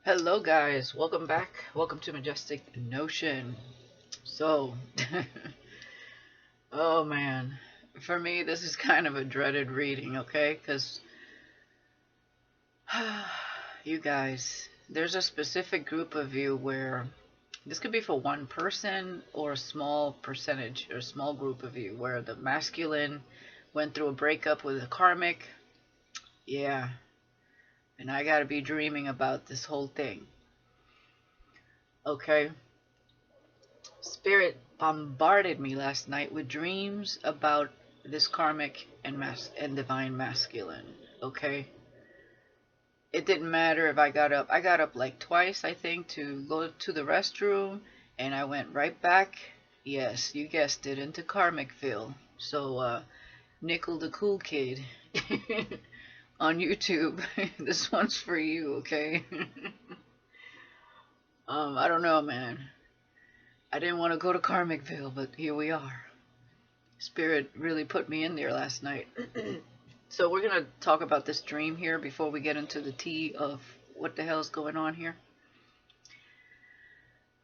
Hello guys, welcome back. Welcome to Majestic Notion. So, oh man, for me this is kind of a dreaded reading, okay? Because you guys, there's a specific group of you where this could be for one person or a small percentage or a small group of you where the masculine went through a breakup with a karmic. Yeah, and I gotta be dreaming about this whole thing. Okay, Spirit bombarded me last night with dreams about this karmic and divine masculine. Okay, it didn't matter if I got up. I got up like twice, I think, to go to the restroom, and I went right back. Yes, you guessed it, into Karmicville. So, Nickel the Cool Kid on YouTube. This one's for you, okay? I don't know, man. I didn't want to go to Karmicville, but here we are. Spirit really put me in there last night. So we're going to talk about this dream here before we get into the tea of what the hell's going on here.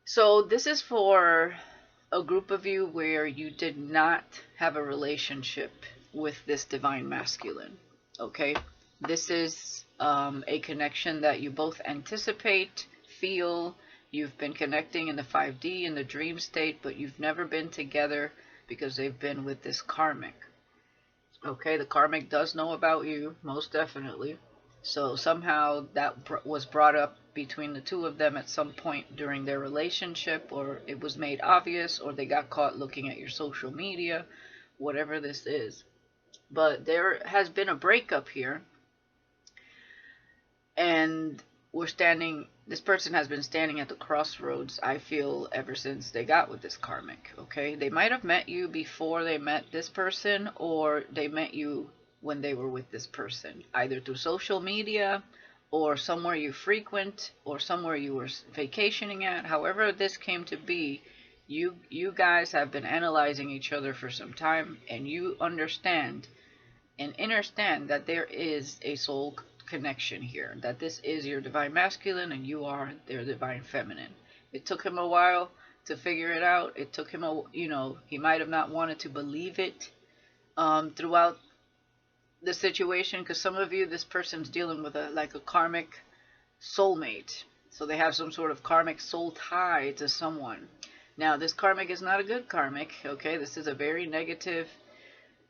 So this is for a group of you where you did not have a relationship with this divine masculine. Okay, this is a connection that you both anticipate, feel. You've been connecting in the 5D, in the dream state, but you've never been together because they've been with this karmic. Okay, the karmic does know about you, most definitely. So somehow that was brought up between the two of them at some point during their relationship, or it was made obvious, or they got caught looking at your social media, whatever this is. But there has been a breakup here, and this person has been standing at the crossroads, I feel, ever since they got with this karmic. Okay, they might have met you before they met this person, or they met you when they were with this person, either through social media or somewhere you frequent or somewhere you were vacationing at. However this came to be, you guys have been analyzing each other for some time, and you understand that there is a soul connection here, that this is your divine masculine and you are their divine feminine. It took him a while to figure it out. It took him he might have not wanted to believe it throughout the situation, because some of you, this person's dealing with a karmic soulmate, so they have some sort of karmic soul tie to someone. Now this karmic is not a good karmic. Okay, this is a very negative,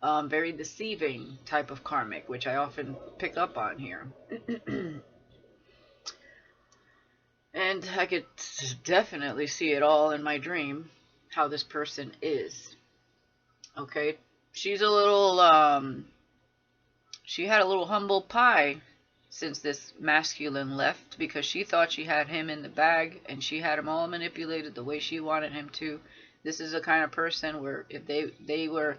very deceiving type of karmic, which I often pick up on here. And I could definitely see it all in my dream, how this person is. Okay, she's a little, she had a little humble pie since this masculine left, because she thought she had him in the bag and she had him all manipulated the way she wanted him to. This is a kind of person where if they were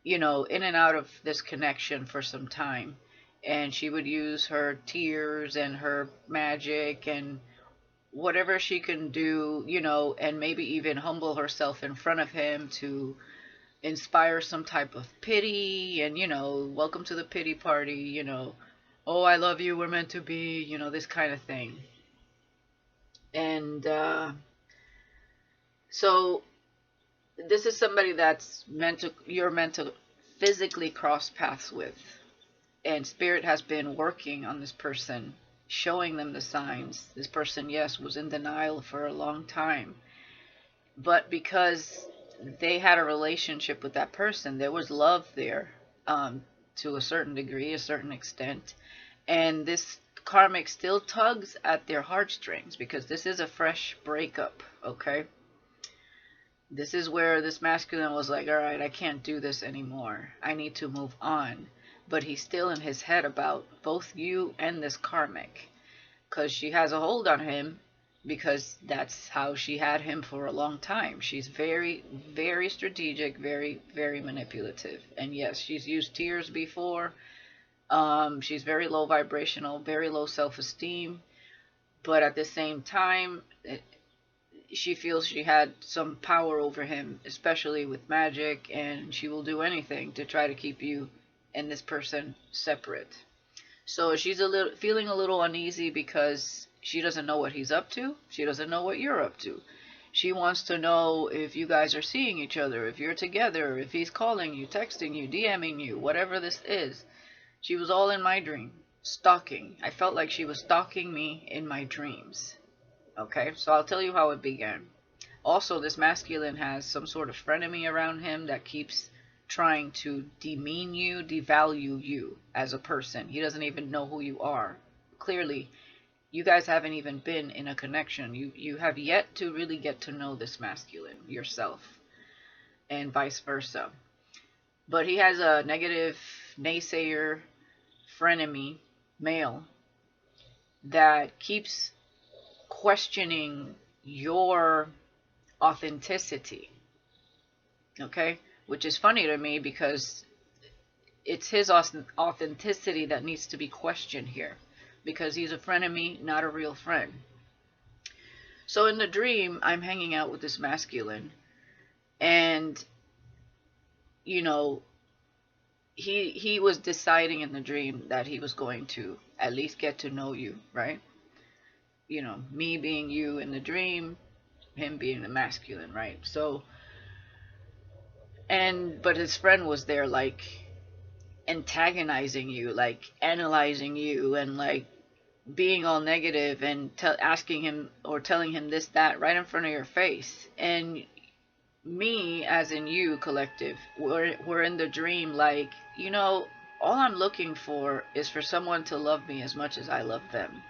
in and out of this connection for some time, and she would use her tears and her magic and whatever she can do, and maybe even humble herself in front of him to inspire some type of pity, and welcome to the pity party, oh, I love you, we're meant to be, this kind of thing. And so this is somebody you're meant to physically cross paths with, and Spirit has been working on this person, showing them the signs. This person, yes, was in denial for a long time, but because they had a relationship with that person, there was love there, to a certain degree, a certain extent, and this karmic still tugs at their heartstrings because this is a fresh breakup. Okay, this is where this masculine was like, all right, I can't do this anymore. I need to move on. But he's still in his head about both you and this karmic, because she has a hold on him, because that's how she had him for a long time. She's very, very strategic, very, very manipulative. And yes, she's used tears before. She's very low vibrational, very low self-esteem. But at the same time, she feels she had some power over him, especially with magic, and she will do anything to try to keep you and this person separate. So she's feeling a little uneasy because She doesn't know what he's up to. She doesn't know what you're up to. She wants to know if you guys are seeing each other, if you're together, if he's calling you, texting you, DMing you, whatever this is. She was all in my dream, stalking. I felt like she was stalking me in my dreams. Okay, so I'll tell you how it began. Also, this masculine has some sort of frenemy around him that keeps trying to demean you, devalue you as a person. He doesn't even know who you are. Clearly, you guys haven't even been in a connection. You have yet to really get to know this masculine yourself, and vice versa. But he has a negative naysayer frenemy male that keeps questioning your authenticity. Okay? Which is funny to me because it's his authenticity that needs to be questioned here. Because he's a frenemy, not a real friend. So in the dream, I'm hanging out with this masculine. And, you know, he was deciding in the dream that he was going to at least get to know you, right? You know, me being you in the dream, him being the masculine, right? So, but his friend was there, like, antagonizing you, like, analyzing you, and, like, being all negative and asking him or telling him this, that, right in front of your face. And me, as in you, collective, we're in the dream, like, you know, all I'm looking for is for someone to love me as much as I love them.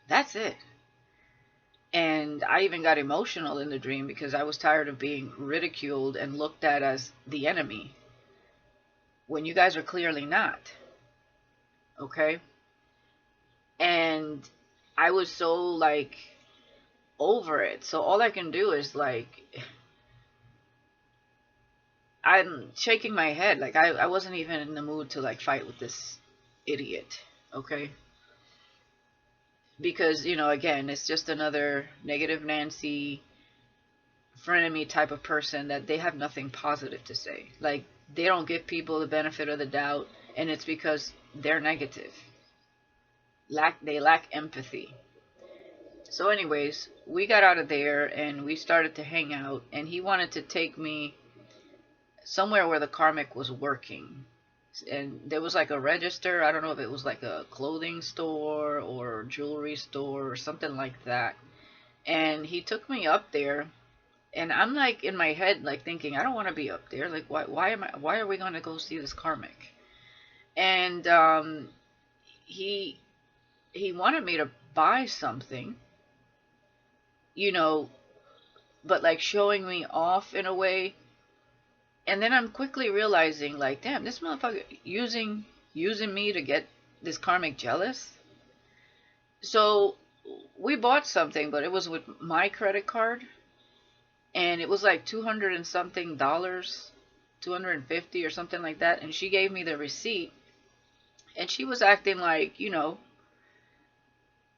That's it. And I even got emotional in the dream because I was tired of being ridiculed and looked at as the enemy, when you guys are clearly not. Okay? And I was so, like, over it. So all I can do is, like, I'm shaking my head. Like, I wasn't even in the mood to, like, fight with this idiot. Okay? Because, you know, again, it's just another negative Nancy, frenemy type of person that they have nothing positive to say. Like, they don't give people the benefit of the doubt, and it's because they're negative. They lack empathy. So anyways, we got out of there and we started to hang out, and he wanted to take me somewhere where the Karmic was working. And there was like a register. I don't know if it was like a clothing store or jewelry store or something like that. And he took me up there, and I'm like in my head, like thinking, I don't want to be up there. Like, why are we going to go see this Karmic? And he wanted me to buy something, you know, but like showing me off in a way. And then I'm quickly realizing, like, damn, this motherfucker using me to get this Karmic jealous. So we bought something, but it was with my credit card, and it was like $200 and something, $250 or something like that. And she gave me the receipt, and she was acting like, you know,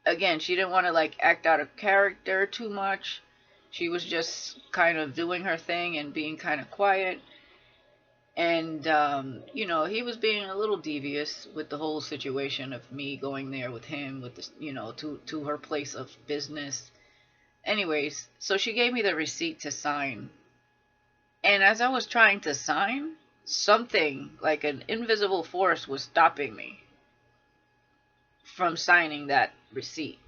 again, she didn't want to, like, act out of character too much. She was just kind of doing her thing and being kind of quiet. And, you know, he was being a little devious with the whole situation of me going there with him, with this, you know, to her place of business. Anyways, so she gave me the receipt to sign. And as I was trying to sign, something like an invisible force was stopping me from signing that receipt.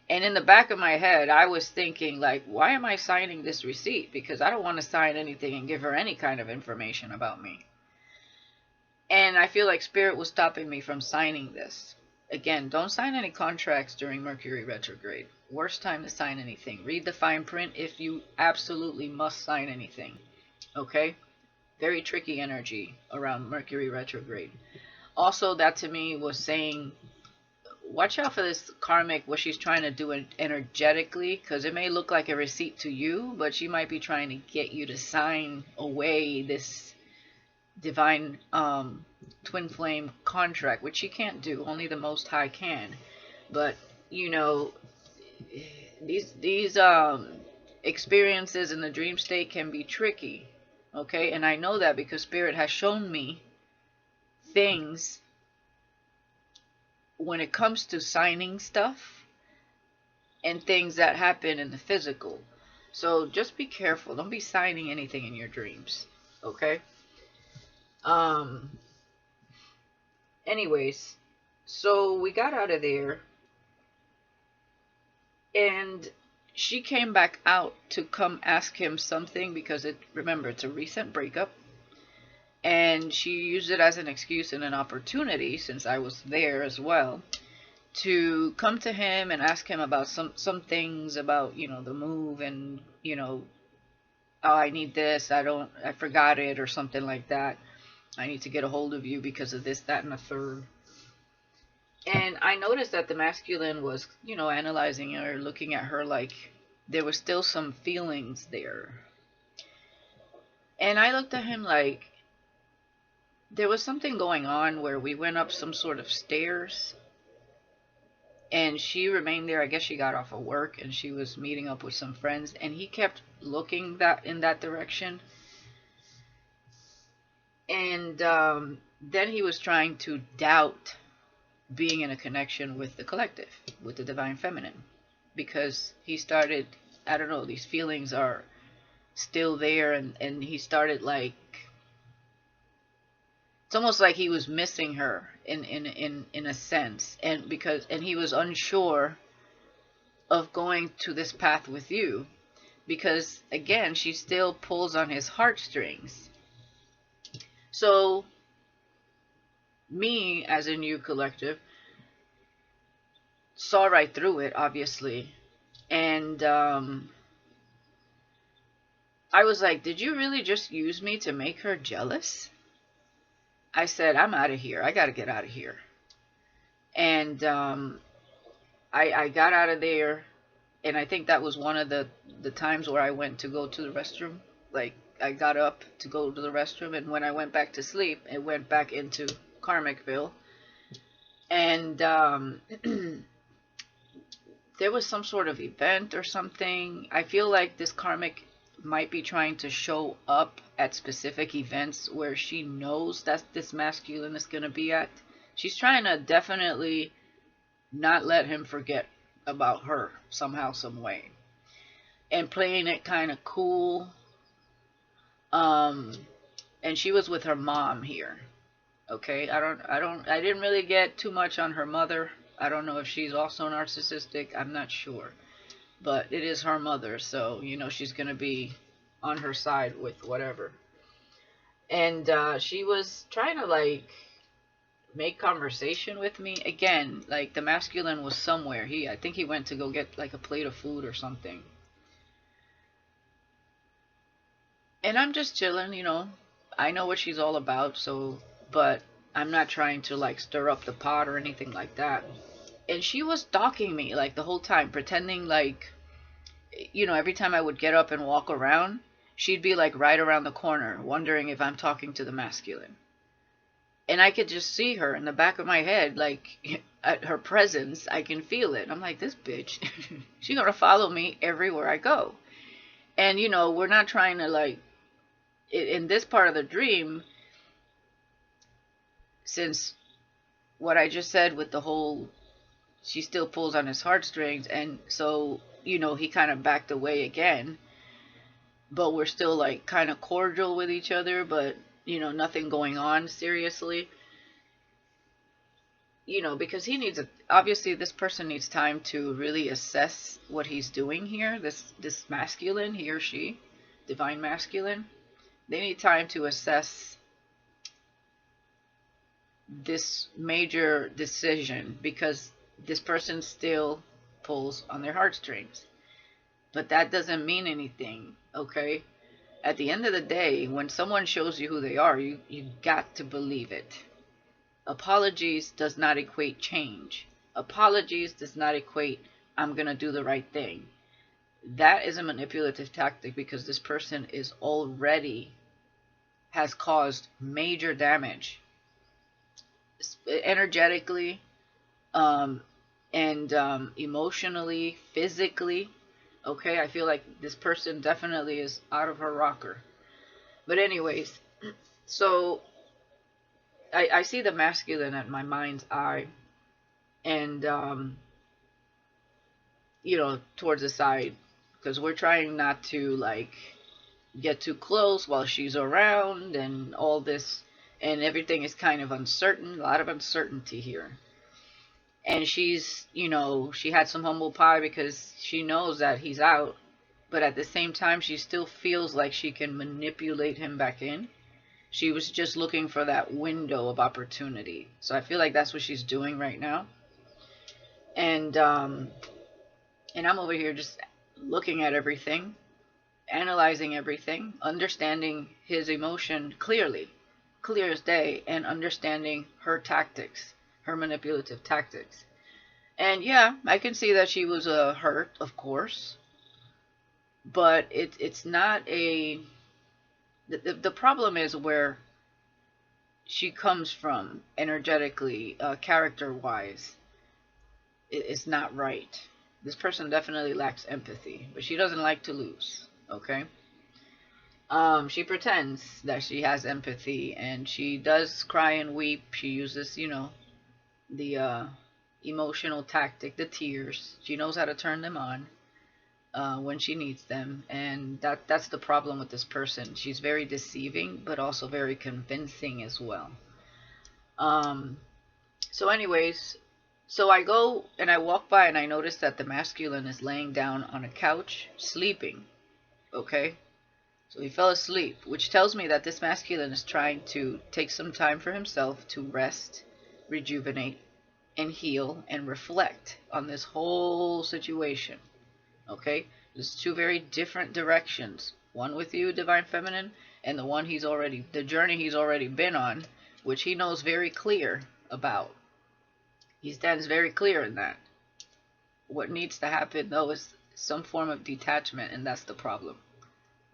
And in the back of my head, I was thinking, like, why am I signing this receipt? Because I don't want to sign anything and give her any kind of information about me. And I feel like Spirit was stopping me from signing this. Again, don't sign any contracts during Mercury retrograde. Worst time to sign anything. Read the fine print if you absolutely must sign anything. Okay? Very tricky energy around Mercury retrograde. Also, that to me was saying, watch out for this Karmic, what she's trying to do energetically, because it may look like a receipt to you, but she might be trying to get you to sign away this divine twin flame contract, which she can't do. Only the Most High can. But, you know, these experiences in the dream state can be tricky. Okay? And I know that because Spirit has shown me things when it comes to signing stuff and things that happen in the physical. So just be careful. Don't be signing anything in your dreams. Okay? Um anyways, so we got out of there, and she came back out to come ask him something because remember, it's a recent breakup, and she used it as an excuse and an opportunity, since I was there as well, to come to him and ask him about some things about, the move, and, oh, I need this, I forgot it, or something like that. I need to get a hold of you because of this, that, and the third. And I noticed that the masculine was, analyzing her, looking at her like there was still some feelings there. And I looked at him like there was something going on where we went up some sort of stairs, and she remained there. I guess she got off of work and she was meeting up with some friends, and he kept looking in that direction. And then he was trying to doubt being in a connection with the collective, with the divine feminine, because he started, I don't know, these feelings are still there, and he started like, it's almost like he was missing her in a sense, and he was unsure of going to this path with you, because again, she still pulls on his heartstrings. So me, as a new collective, saw right through it, obviously, and I was like, did you really just use me to make her jealous? I said, I'm out of here. I got to get out of here. And I got out of there, and I think that was one of the times where I went to go to the restroom. Like, I got up to go to the restroom, and when I went back to sleep, it went back into Karmicville. And there was some sort of event or something. I feel like this Karmic might be trying to show up at specific events where she knows that this masculine is going to be at. She's trying to definitely not let him forget about her somehow, some way, and playing it kind of cool. And she was with her mom here. Okay, I didn't really get too much on her mother. I don't know if she's also narcissistic. I'm not sure. But it is her mother, so, she's going to be on her side with whatever. And she was trying to, like, make conversation with me. Again, like, the masculine was somewhere. I think he went to go get, like, a plate of food or something. And I'm just chilling, I know what she's all about, so, but I'm not trying to, like, stir up the pot or anything like that. And she was stalking me, like, the whole time, pretending like, every time I would get up and walk around, she'd be like right around the corner, wondering if I'm talking to the masculine. And I could just see her in the back of my head, like, at her presence, I can feel it. I'm like, this bitch, she's gonna follow me everywhere I go. And, we're not trying to, like, in this part of the dream, since what I just said with the whole, she still pulls on his heartstrings, and so, he kind of backed away again, but we're still, like, kind of cordial with each other, but, nothing going on seriously, because obviously this person needs time to really assess what he's doing here, this masculine, he or she, divine masculine. They need time to assess this major decision, because this person still pulls on their heartstrings. But that doesn't mean anything, okay? At the end of the day, when someone shows you who they are, you got to believe it. Apologies does not equate change. Apologies does not equate, I'm going to do the right thing. That is a manipulative tactic, because this person has caused major damage, energetically, and emotionally, physically. Okay, I feel like this person definitely is out of her rocker. But anyways, so I see the masculine at my mind's eye, and towards the side, because we're trying not to like get too close while she's around and all this, and everything is kind of uncertain, a lot of uncertainty here. And she had some humble pie because she knows that he's out, but at the same time, she still feels like she can manipulate him back in. She was just looking for that window of opportunity. So I feel like that's what she's doing right now. And I'm over here just looking at everything, analyzing everything, understanding his emotion clearly, clear as day, and understanding her tactics, her manipulative tactics. And yeah, I can see that she was hurt, of course, but it's not a. The problem is where she comes from energetically, character wise. It's not right. This person definitely lacks empathy, but she doesn't like to lose. Okay. She pretends that she has empathy, and she does cry and weep. She uses, the emotional tactic, the tears. She knows how to turn them on when she needs them, and that's the problem with this person. She's very deceiving, but also very convincing as well. Um, so, anyways, so I go and I walk by and I notice that the masculine is laying down on a couch sleeping. Okay, so he fell asleep, which tells me that this masculine is trying to take some time for himself to rest, rejuvenate, and heal and reflect on this whole situation. Okay? There's two very different directions. One with you, Divine Feminine, and the journey he's already been on, which he knows very clear about. He stands very clear in that. What needs to happen, though, is some form of detachment, and that's the problem.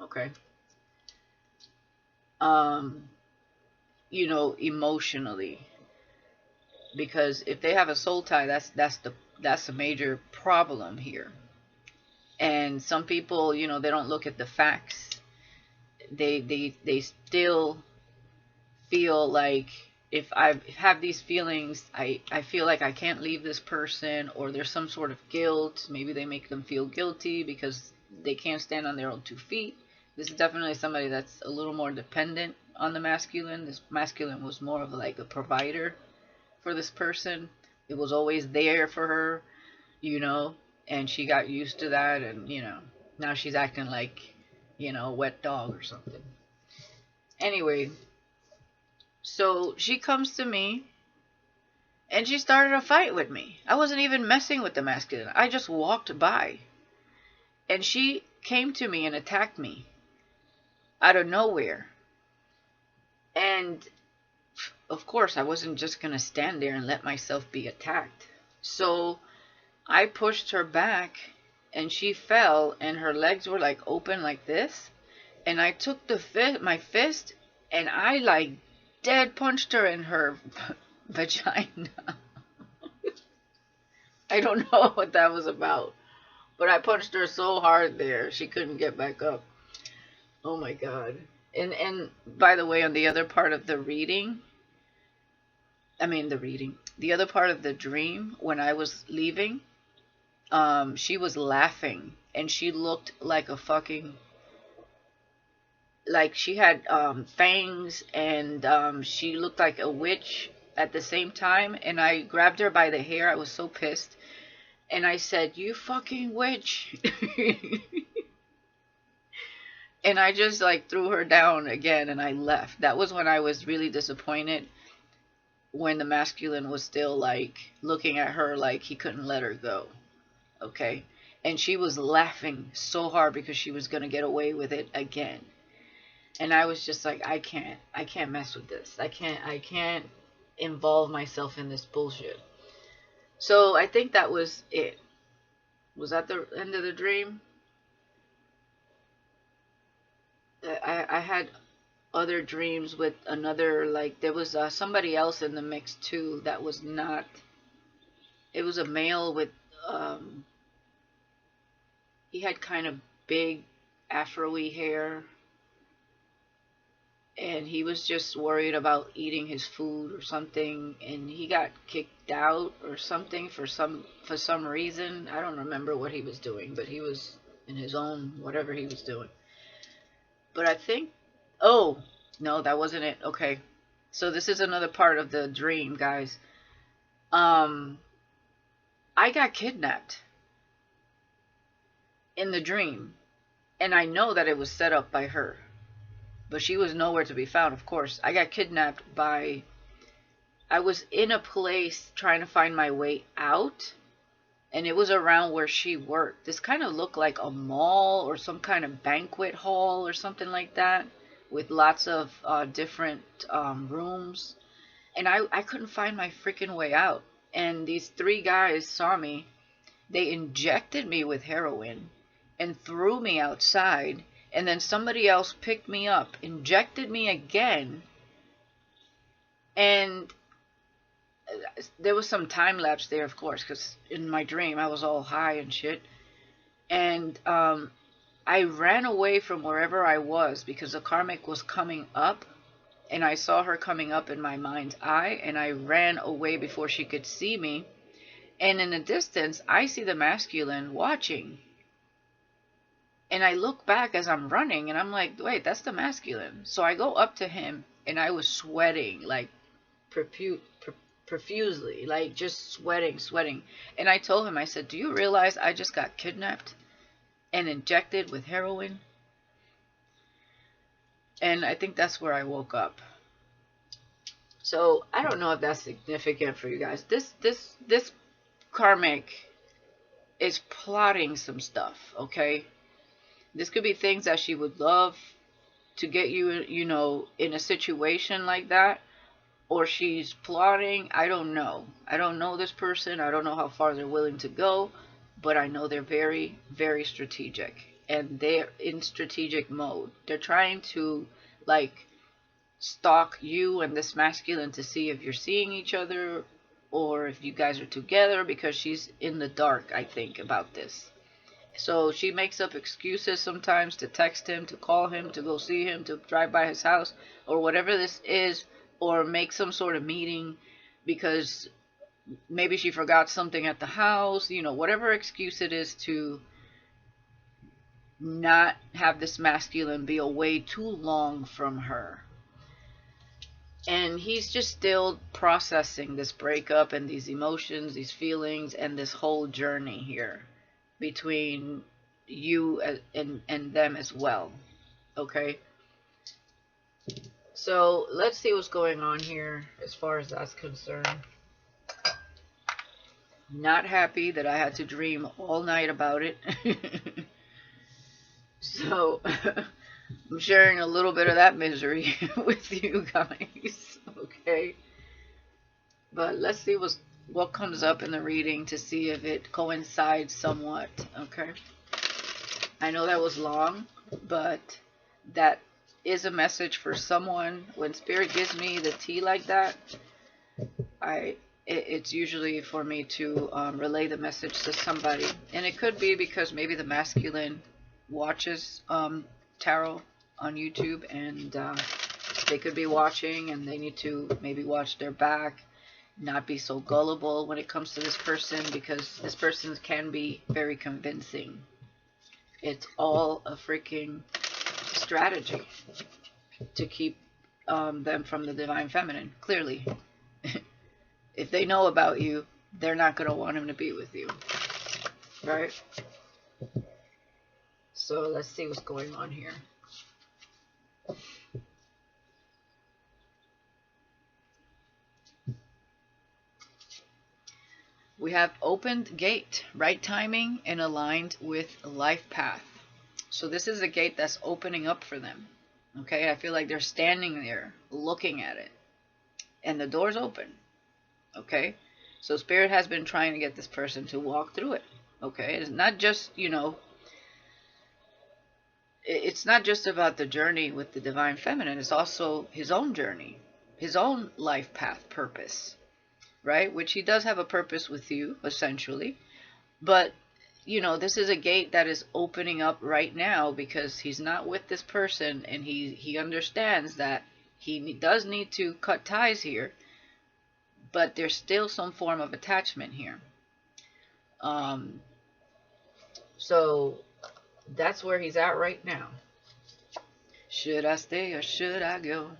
Okay? Emotionally. Because if they have a soul tie, that's a major problem here. And some people, they don't look at the facts. They still feel like, if I have these feelings, I feel like I can't leave this person, or there's some sort of guilt. Maybe they make them feel guilty because they can't stand on their own 2 feet. This is definitely somebody that's a little more dependent on the masculine. This masculine was more of like a provider for this person. It was always there for her, and she got used to that, and now she's acting like a wet dog or something. Anyway, so she comes to me and she started a fight with me. I wasn't even messing with the masculine. I just walked by and she came to me and attacked me out of nowhere. And of course, I wasn't just going to stand there and let myself be attacked. So I pushed her back and she fell, and her legs were like open like this. And I took my fist and I like dead punched her in her vagina. I don't know what that was about, but I punched her so hard there she couldn't get back up. Oh my god. And by the way, on the other part of the the other part of the dream, when I was leaving, she was laughing and she looked like a fucking, like she had fangs, and she looked like a witch at the same time. And I grabbed her by the hair. I was so pissed, and I said, "You fucking witch." And I just like threw her down again and I left. That was when I was really disappointed, when the masculine was still like looking at her like he couldn't let her go. Okay? And she was laughing so hard because she was going to get away with it again. And I was just like, I can't mess with this. I can't involve myself in this bullshit. So I think that was it. Was that the end of the dream? I had other dreams with another, like there was somebody else in the mix too that was not. It was a male with he had kind of big afro-y hair. and he was just worried about eating his food or something, and he got kicked out or something for some reason. I don't remember what he was doing, but he was in his own whatever he was doing. But I think, oh no, that wasn't it. Okay, so this is another part of the dream, guys. I got kidnapped in the dream, and I know that it was set up by her, but she was nowhere to be found, of course. I got kidnapped by, I was in a place trying to find my way out, and it was around where she worked. This kind of looked like a mall or some kind of banquet hall or something like that, with lots of different rooms. And I couldn't find my freaking way out. And these three guys saw me. They injected me with heroin and threw me outside. And then somebody else picked me up, injected me again. And there was some time lapse there, of course, because in my dream I was all high and shit. And I ran away from wherever I was because the Karmic was coming up, and I saw her coming up in my mind's eye, and I ran away before she could see me. And in the distance, I see the masculine watching. And I look back as I'm running, and I'm like, wait, that's the masculine. So I go up to him, and I was sweating, like profusely, like just sweating. And I told him, I said, do you realize I just got kidnapped and injected with heroin? And I think that's where I woke up. So I don't know if that's significant for you guys. This Karmic is plotting some stuff, okay? This could be things that she would love to get you, you know, in a situation like that, or she's plotting. I don't know. I don't know this person. I don't know how far they're willing to go, but I know they're very, very strategic, and they're in strategic mode. They're trying to, like, stalk you and this masculine to see if you're seeing each other or if you guys are together, because she's in the dark, I think, about this. So she makes up excuses sometimes to text him, to call him, to go see him, to drive by his house, or whatever this is, or make some sort of meeting because maybe she forgot something at the house, you know, whatever excuse it is to not have this masculine be away too long from her. And he's just still processing this breakup and these emotions, these feelings, and this whole journey here between you and them as well. Okay? So let's see what's going on here as far as that's concerned. Not happy that I had to dream all night about it. So I'm sharing a little bit of that misery with you guys. Okay? But let's see what comes up in the reading to see if it coincides somewhat. Okay? I know that was long, but that is a message for someone. When Spirit gives me the tea like that, it's usually for me to relay the message to somebody. And it could be because maybe the masculine watches tarot on YouTube, and they could be watching, and they need to maybe watch their back, not be so gullible when it comes to this person, because this person can be very convincing. It's all a freaking strategy to keep them from the divine feminine. Clearly, if they know about you, they're not going to want him to be with you, right? So let's see what's going on here. We have opened gate, right timing and aligned with life path. So this is a gate that's opening up for them. Okay, I feel like they're standing there looking at it, and the door's open. Okay, so Spirit has been trying to get this person to walk through it. Okay, it's not just, you know, it's not just about the journey with the divine feminine. It's also his own journey, his own life path purpose, right? Which he does have a purpose with you, essentially. But this is a gate that is opening up right now because he's not with this person, and he understands that he does need to cut ties here, but there's still some form of attachment here. So that's where he's at right now. Should I stay or should I go?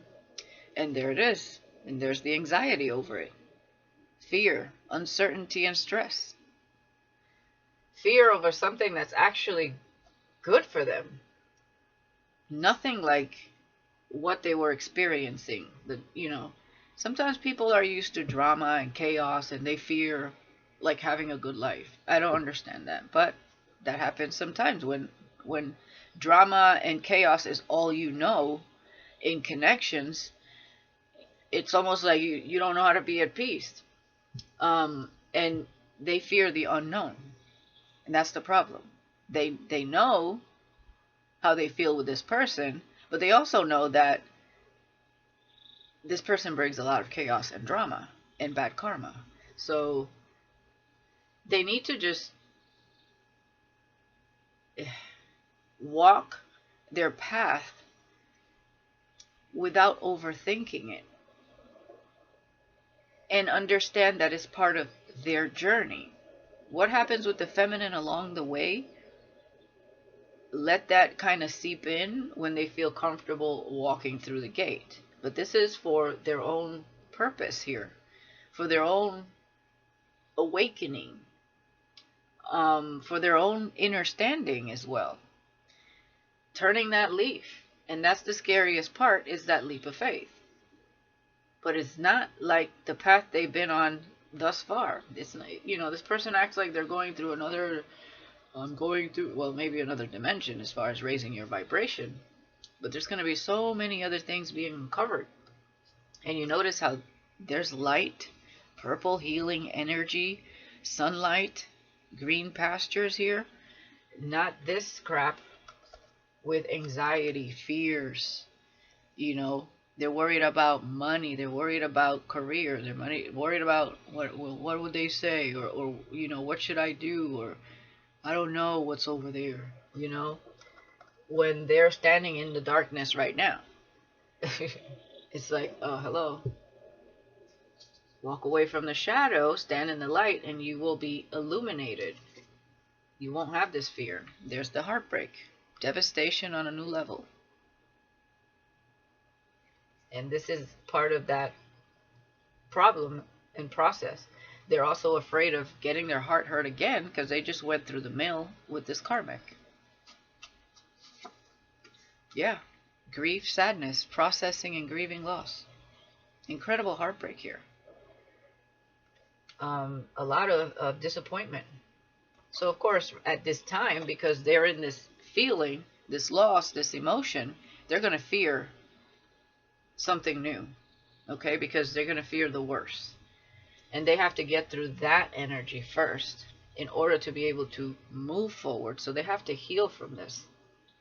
And there it is. And there's the anxiety over it. Fear, uncertainty, and stress. Fear over something that's actually good for them. Nothing like what they were experiencing. Sometimes people are used to drama and chaos and they fear like having a good life. I don't understand that, but that happens sometimes when drama and chaos is all you know in connections. It's almost like you don't know how to be at peace. And they fear the unknown. And that's the problem. They know how they feel with this person, but they also know that this person brings a lot of chaos and drama and bad karma. So they need to just walk their path without overthinking it, and understand that it's part of their journey. What happens with the feminine along the way, let that kind of seep in when they feel comfortable walking through the gate. But this is for their own purpose here, for their own awakening, for their own inner standing as well. Turning that leaf. And that's the scariest part, is that leap of faith. But it's not like the path they've been on thus far. It's not, this person acts like they're going through maybe another dimension as far as raising your vibration. But there's going to be so many other things being uncovered. And you notice how there's light, purple healing energy, sunlight, green pastures here. Not this crap with anxiety, fears. They're worried about money. They're worried about career. They're worried about what would they say, or what should I do, or I don't know what's over there. When they're standing in the darkness right now, it's like, oh, hello. Walk away from the shadow, stand in the light, and you will be illuminated. You won't have this fear. There's the heartbreak, devastation on a new level. And this is part of that problem and process. They're also afraid of getting their heart hurt again because they just went through the mill with this karmic. Yeah. Grief, sadness, processing and grieving loss. Incredible heartbreak here. A lot of disappointment. So, of course, at this time, because they're in this feeling, this loss, this emotion, they're going to fear something new, okay? Because they're going to fear the worst. And they have to get through that energy first in order to be able to move forward. So they have to heal from this.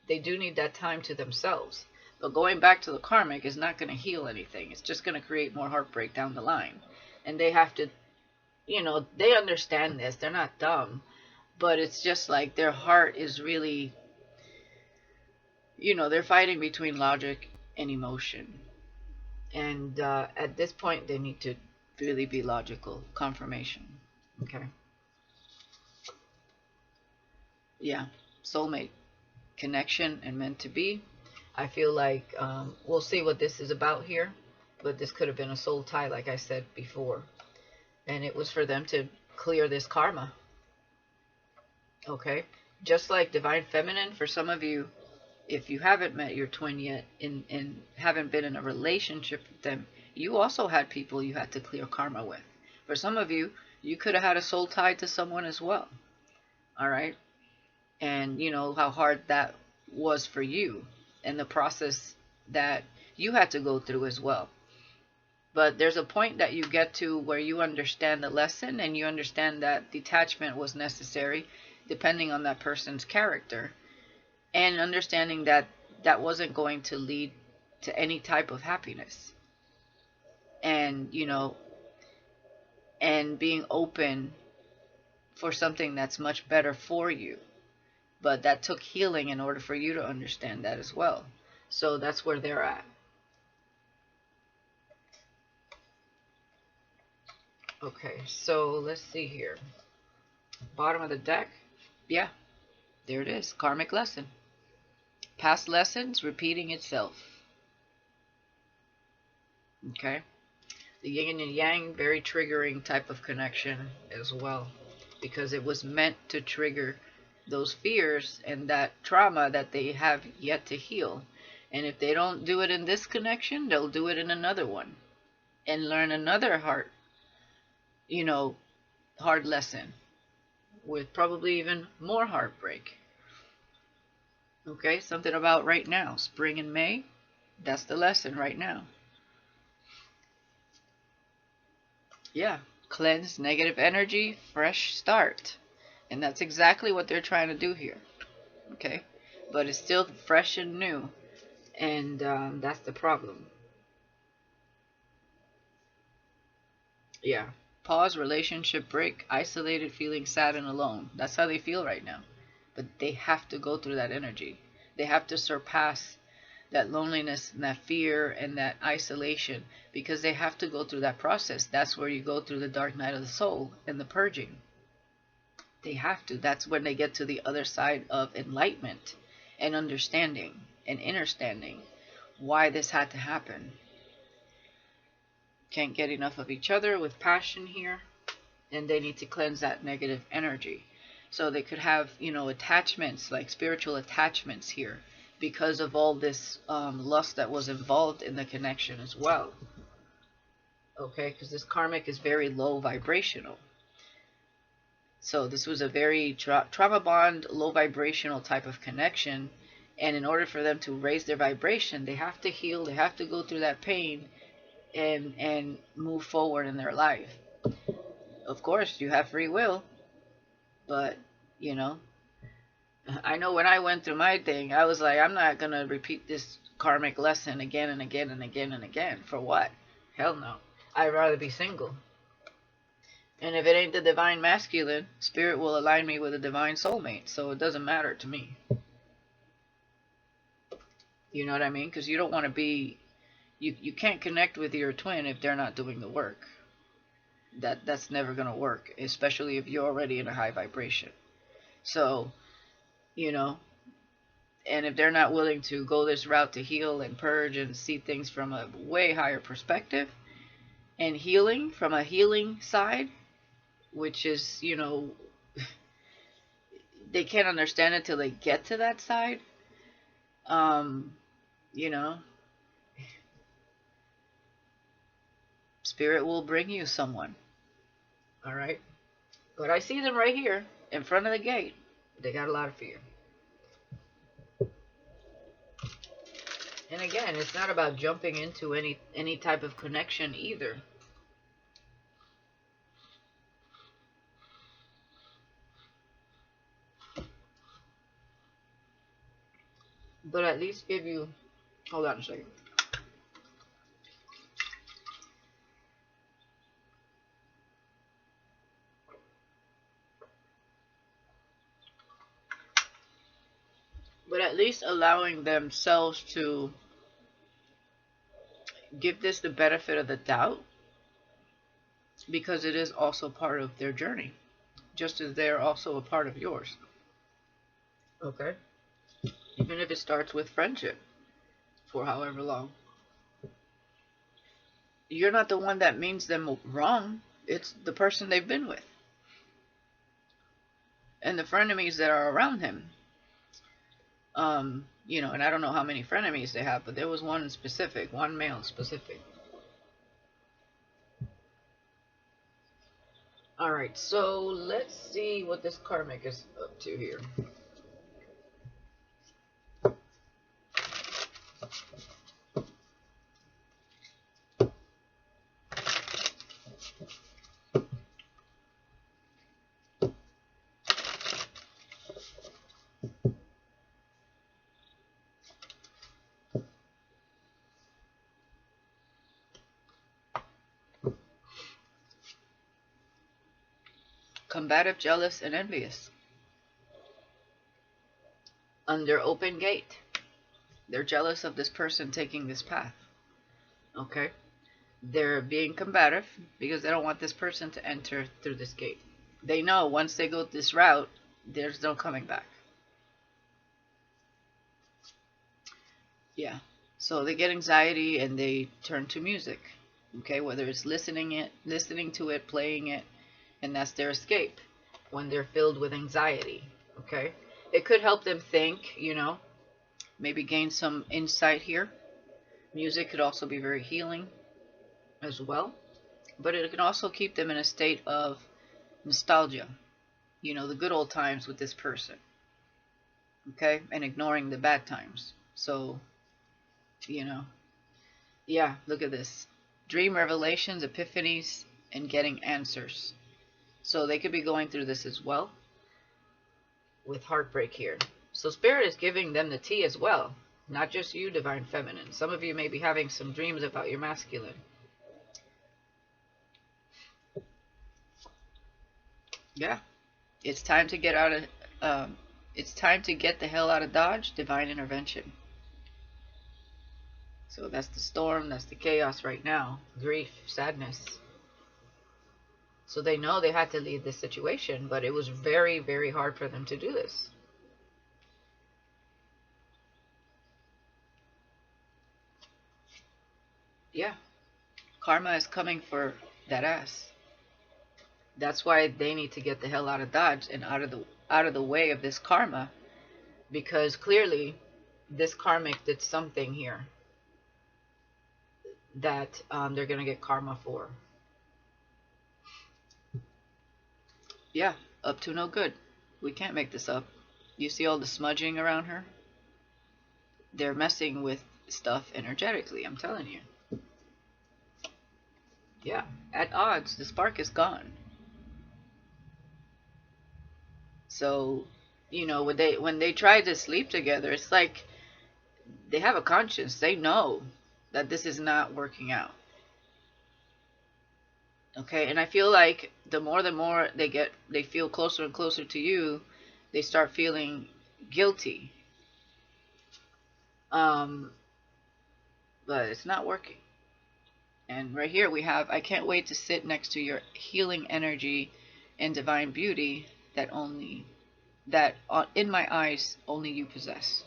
They do need that time to themselves. But going back to the karmic is not going to heal anything. It's just going to create more heartbreak down the line. And they have to, they understand this. They're not dumb. But it's just like their heart is really, they're fighting between logic and emotion. And at this point, they need to really be logical. Confirmation. Okay. Yeah. Soulmate. Connection and meant to be. I feel like we'll see what this is about here. But this could have been a soul tie, like I said before. And it was for them to clear this karma. Okay. Just like Divine Feminine, for some of you, if you haven't met your twin yet and haven't been in a relationship with them, you also had people you had to clear karma with. For some of you, you could have had a soul tie to someone as well. All right? And you know how hard that was for you and the process that you had to go through as well. But there's a point that you get to where you understand the lesson and you understand that detachment was necessary depending on that person's character. And understanding that that wasn't going to lead to any type of happiness. And, and being open for something that's much better for you. But that took healing in order for you to understand that as well. So that's where they're at. Okay, so let's see here. Bottom of the deck. Yeah, there it is. Karmic lesson. Past lessons repeating itself. Okay. The yin and yang, very triggering type of connection as well, because it was meant to trigger those fears and that trauma that they have yet to heal. And if they don't do it in this connection, they'll do it in another one and learn another hard lesson with probably even more heartbreak. Okay, something about right now, spring and May, that's the lesson right now. Yeah, cleanse negative energy, fresh start. And that's exactly what they're trying to do here. Okay, but it's still fresh and new, and that's the problem. Yeah, pause, relationship break, isolated, feeling sad and alone. That's how they feel right now. But they have to go through that energy. They have to surpass that loneliness and that fear and that isolation, because they have to go through that process. That's where you go through the dark night of the soul and the purging. They have to. That's when they get to the other side of enlightenment and understanding and understanding why this had to happen. Can't get enough of each other with passion here, and they need to cleanse that negative energy. So they could have, attachments, like spiritual attachments here, because of all this lust that was involved in the connection as well. Okay, because this karmic is very low vibrational. So this was a very trauma bond, low vibrational type of connection. And in order for them to raise their vibration, they have to heal, they have to go through that pain and move forward in their life. Of course, you have free will, but, I know when I went through my thing, I was like, I'm not going to repeat this karmic lesson again and again and again and again. For what? Hell no. I'd rather be single. And if it ain't the divine masculine, spirit will align me with a divine soulmate. So it doesn't matter to me. You know what I mean? Because you don't want to be... You can't connect with your twin if they're not doing the work. That's never going to work. Especially if you're already in a high vibration. So, and if they're not willing to go this route to heal and purge and see things from a way higher perspective, and healing from a healing side, which is, they can't understand it till they get to that side. Spirit will bring you someone. All right. But I see them right here in front of the gate. They got a lot of fear. And again, it's not about jumping into any type of connection either. But at least give you... Hold on a second. But at least allowing themselves to give this the benefit of the doubt, because it is also part of their journey, just as they're also a part of yours. Okay? Even if it starts with friendship for however long. You're not the one that means them wrong. It's the person they've been with. And the frenemies that are around him. And I don't know how many frenemies they have, but there was one specific, one male specific. Alright, so let's see what this karmic is up to here. combative, jealous, and envious. Under open gate. They're jealous of this person taking this path. Okay? They're being combative because they don't want this person to enter through this gate. They know once they go this route, there's no coming back. Yeah. So they get anxiety and they turn to music. Okay, whether it's listening to it, playing it, and that's their escape when they're filled with anxiety. Okay? It could help them think, maybe gain some insight here. Music could also be very healing as well, but it can also keep them in a state of nostalgia, the good old times with this person, okay, and ignoring the bad times. So, yeah, look at this. Dream revelations, epiphanies, and getting answers. So they could be going through this as well with heartbreak here. So Spirit is giving them the tea as well. Not just you, Divine Feminine. Some of you may be having some dreams about your masculine. Yeah. It's time to get out of, it's time to get the hell out of Dodge, divine intervention. So that's the storm, that's the chaos right now. Grief, sadness. So they know they had to leave this situation, but it was very, very hard for them to do this. Yeah. Karma is coming for that ass. That's why they need to get the hell out of Dodge and out of the way of this karma, because clearly this karmic did something here that they're gonna get karma for. Yeah, up to no good. We can't make this up. You see all the smudging around her? They're messing with stuff energetically, I'm telling you. Yeah, at odds, the spark is gone. So, when they try to sleep together, it's like they have a conscience. They know that this is not working out. Okay, and I feel like the more they feel closer and closer to you, they start feeling guilty. But it's not working. And right here we have, I can't wait to sit next to your healing energy and divine beauty that in my eyes only you possess.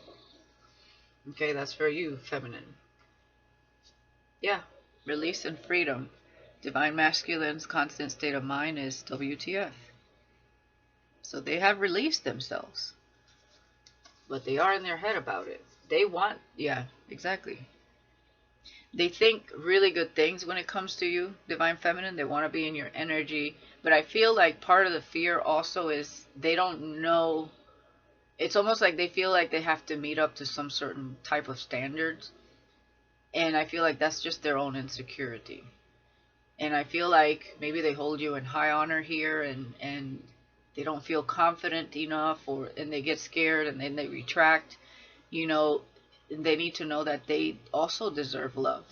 Okay, that's for you, feminine. Yeah, release and freedom. Divine masculine's constant state of mind is WTF. So they have released themselves, but they are in their head about it. They want, yeah, exactly. They think really good things when it comes to you, divine feminine. They want to be in your energy, but I feel like part of the fear also is they don't know. It's almost like they feel like they have to meet up to some certain type of standards, and I feel like that's just their own insecurity. And I feel like maybe they hold you in high honor here, and they don't feel confident enough, and they get scared and then they retract. They need to know that they also deserve love,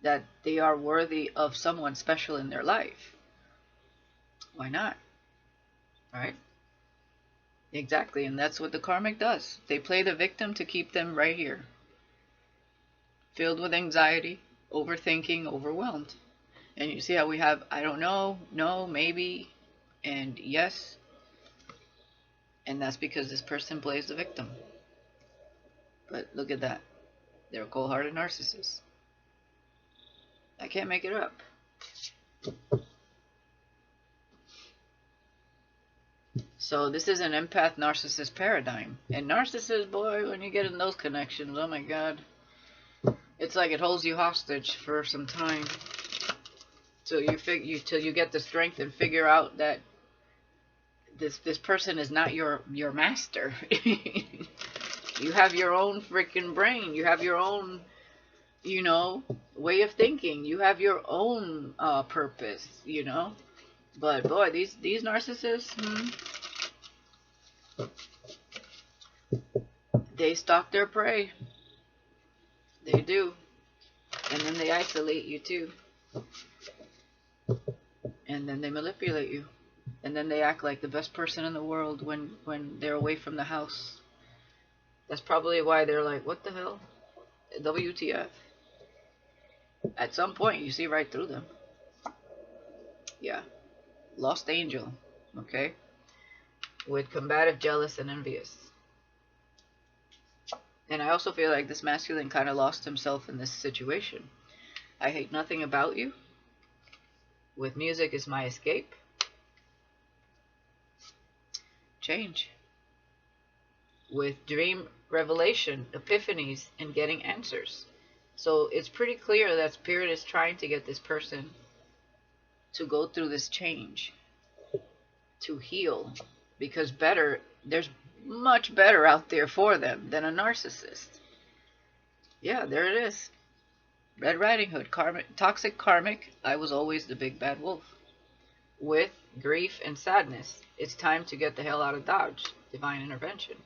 that they are worthy of someone special in their life. Why not? Right? Exactly, and that's what the karmic does. They play the victim to keep them right here, filled with anxiety, overthinking, overwhelmed. And you see how we have, I don't know, no, maybe, and yes. And that's because this person plays the victim. But look at that. They're a cold-hearted narcissist. I can't make it up. So this is an empath narcissist paradigm. And narcissist, boy, when you get in those connections, oh my God. It's like it holds you hostage for some time. Till you get the strength and figure out that this person is not your master. You have your own freaking brain. You have your own, way of thinking. You have your own purpose, But boy, these narcissists, they stalk their prey. They do. And then they isolate you too. And then they manipulate you. And then they act like the best person in the world when they're away from the house. That's probably why they're like, what the hell? WTF? At some point, you see right through them. Yeah. Lost angel. Okay? With combative, jealous, and envious. And I also feel like this masculine kind of lost himself in this situation. I hate nothing about you. With music is my escape. Change. With dream revelation, epiphanies, and getting answers. So it's pretty clear that Spirit is trying to get this person to go through this change, to heal, because there's much better out there for them than a narcissist. Yeah, there it is. Red Riding Hood, karmic, toxic karmic. I was always the big bad wolf. With grief and sadness, it's time to get the hell out of Dodge. Divine intervention.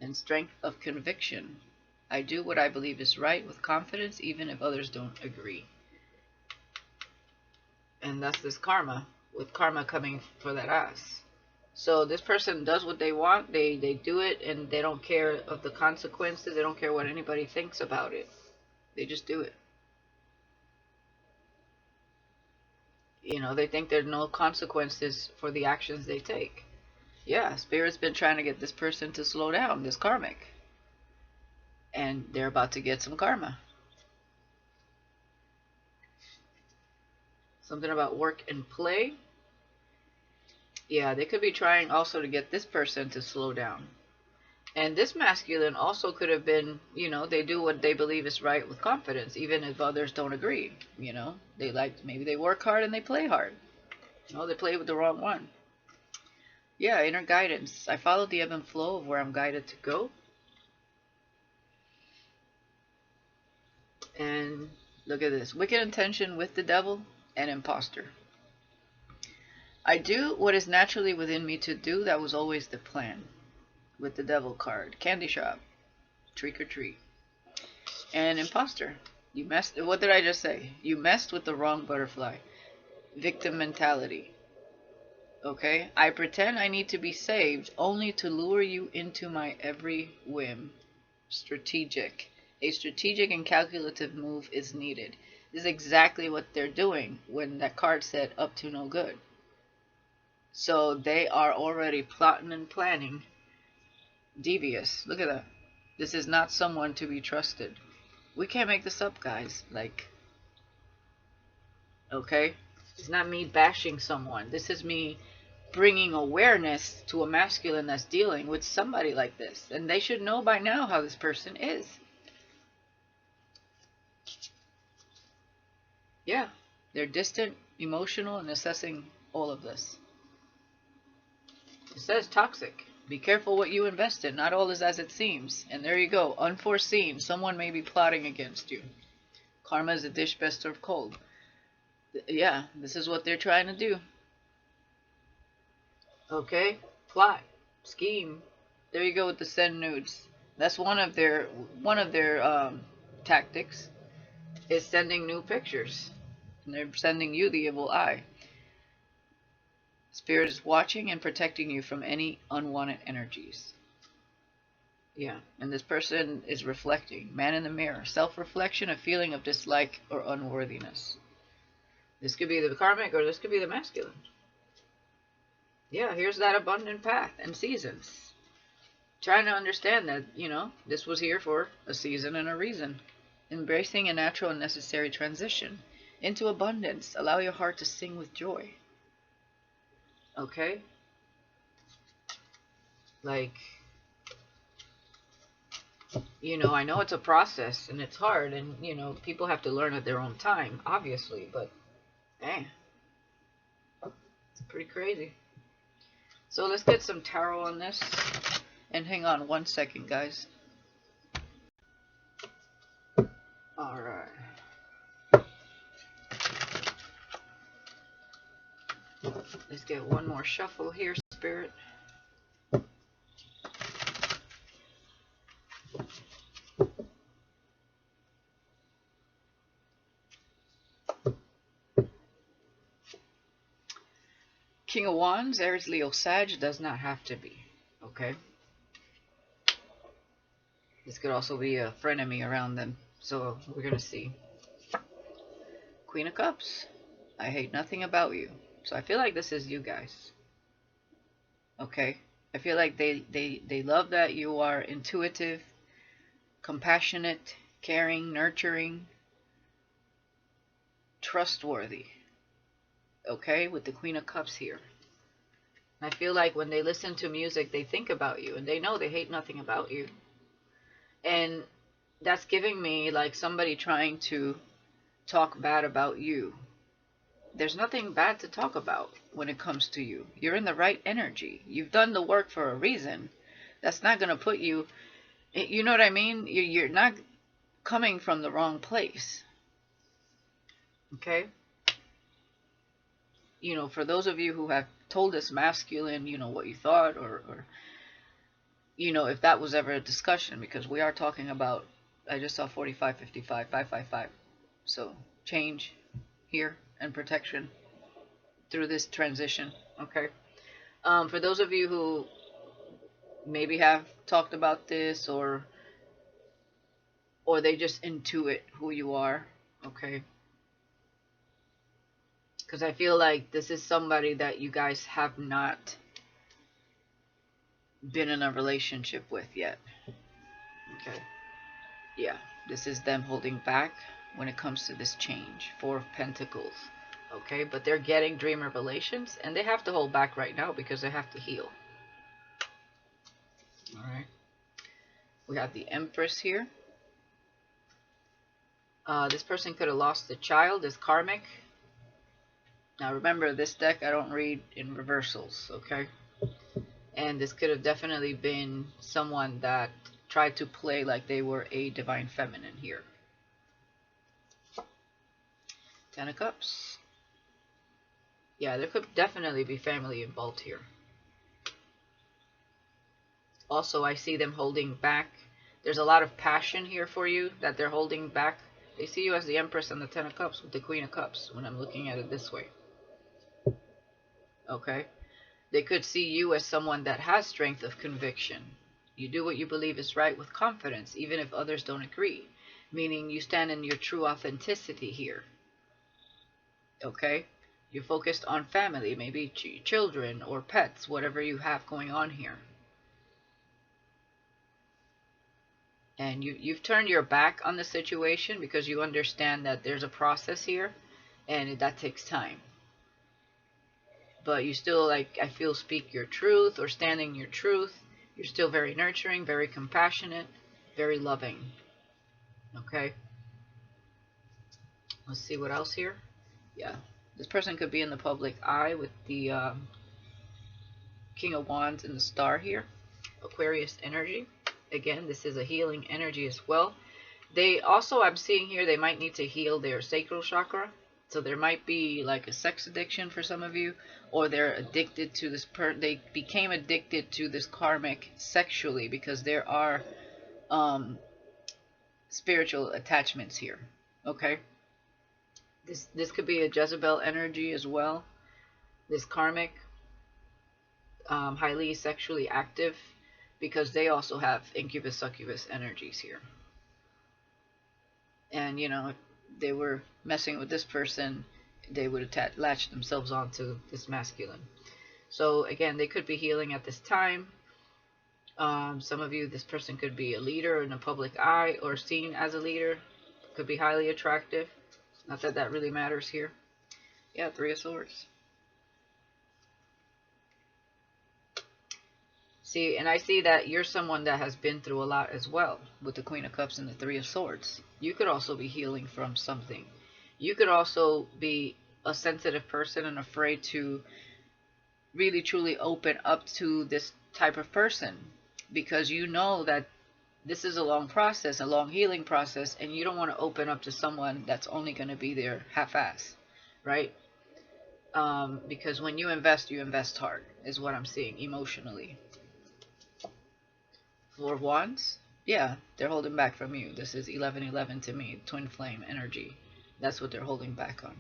And strength of conviction. I do what I believe is right with confidence, even if others don't agree. And that's this karma, with karma coming for that ass. So this person does what they want, they do it, and they don't care of the consequences, they don't care what anybody thinks about it. They just do it. You know, they think there are no consequences for the actions they take. Yeah, Spirit's been trying to get this person to slow down, this karmic. And they're about to get some karma. Something about work and play. Yeah, they could be trying also to get this person to slow down. And this masculine also could have been, you know, they do what they believe is right with confidence, even if others don't agree. You know, maybe they work hard and they play hard. You know, they play with the wrong one. Yeah, inner guidance. I follow the ebb and flow of where I'm guided to go. And look at this. Wicked intention with the devil and imposter. I do what is naturally within me to do. That was always the plan. With the devil card. Candy shop. Trick or treat. And imposter. You messed. What did I just say? You messed with the wrong butterfly. Victim mentality. Okay? I pretend I need to be saved only to lure you into my every whim. Strategic. A strategic and calculative move is needed. This is exactly what they're doing when that card said up to no good. So they are already plotting and planning. Devious. Look at that. This is not someone to be trusted. We can't make this up, guys. Like, okay? It's not me bashing someone. This is me bringing awareness to a masculine that's dealing with somebody like this. And they should know by now how this person is. Yeah, they're distant, emotional, and assessing all of this. It says toxic. Be careful what you invest in. Not all is as it seems. And there you go. Unforeseen. Someone may be plotting against you. Karma is a dish best served cold. Yeah, this is what they're trying to do. Okay? Plot. Scheme. There you go with the send nudes. That's one of their tactics. Is sending new pictures. And they're sending you the evil eye. Spirit is watching and protecting you from any unwanted energies. Yeah, and this person is reflecting. Man in the mirror. Self-reflection, a feeling of dislike or unworthiness. This could be the karmic or this could be the masculine. Yeah, here's that abundant path and seasons. Trying to understand that, you know, this was here for a season and a reason. Embracing a natural and necessary transition into abundance. Allow your heart to sing with joy. Okay? Like, you know, I know it's a process and it's hard and, you know, people have to learn at their own time, obviously, but, dang, it's pretty crazy. So let's get some tarot on this. And hang on 1 second, guys. Alright. Let's get one more shuffle here, Spirit. King of Wands, Aries, Leo, Sag, does not have to be. Okay? This could also be a frenemy around them. So we're going to see. Queen of Cups. I hate nothing about you. So I feel like this is you guys. Okay? I feel like they love that you are intuitive, compassionate, caring, nurturing, trustworthy. Okay? With the Queen of Cups here. I feel like when they listen to music, they think about you. And they know they hate nothing about you. And that's giving me like somebody trying to talk bad about you. There's nothing bad to talk about when it comes to you. You're in the right energy. You've done the work for a reason. That's not going to put you, you know what I mean? You're not coming from the wrong place. Okay? You know, for those of you who have told us masculine, you know, what you thought, or you know, if that was ever a discussion, because we are talking about, I just saw 45, 55, 555. So, change here and protection through this transition. Okay? For those of you who maybe have talked about this, or they just intuit who you are. Okay? Because I feel like this is somebody that you guys have not been in a relationship with yet. Okay. Yeah. This is them holding back when it comes to this change. 4 of Pentacles. Okay. But they're getting dream revelations. And they have to hold back right now because they have to heal. Alright. We have the Empress here. This person could have lost a child. This Karmic. Now remember, this deck I don't read in reversals, okay? And this could have definitely been someone that tried to play like they were a divine feminine here. 10 of Cups. Yeah, there could definitely be family involved here. Also, I see them holding back. There's a lot of passion here for you that they're holding back. They see you as the Empress and the 10 of Cups with the Queen of Cups when I'm looking at it this way. Okay? They could see you as someone that has strength of conviction. You do what you believe is right with confidence, even if others don't agree. Meaning you stand in your true authenticity here. Okay? You're focused on family, maybe children or pets, whatever you have going on here. And you've turned your back on the situation because you understand that there's a process here and that takes time. But you still, like, I feel, speak your truth or standing your truth. You're still very nurturing, very compassionate, very loving. Okay? Let's see what else here. Yeah. This person could be in the public eye with the King of Wands and the Star here. Aquarius energy. Again, this is a healing energy as well. They also, I'm seeing here, they might need to heal their sacral chakra. So there might be like a sex addiction for some of you, or they're addicted to this they became addicted to this karmic sexually because there are spiritual attachments here. Okay? This could be a Jezebel energy as well. This karmic, highly sexually active, because they also have incubus succubus energies here. And you know, if they were messing with this person, they would latch themselves onto this masculine. So again, they could be healing at this time. Some of you, this person could be a leader in a public eye or seen as a leader. Could be highly attractive. Not that that really matters here. Yeah, 3 of Swords. See, and I see that you're someone that has been through a lot as well with the Queen of Cups and the 3 of Swords. You could also be healing from something. You could also be a sensitive person and afraid to really truly open up to this type of person because you know that this is a long process, a long healing process, and you don't want to open up to someone that's only going to be there half-ass, right? Because when you invest hard, is what I'm seeing emotionally. 4 of Wands, yeah, they're holding back from you. This is 11-11 to me, twin flame energy. That's what they're holding back on.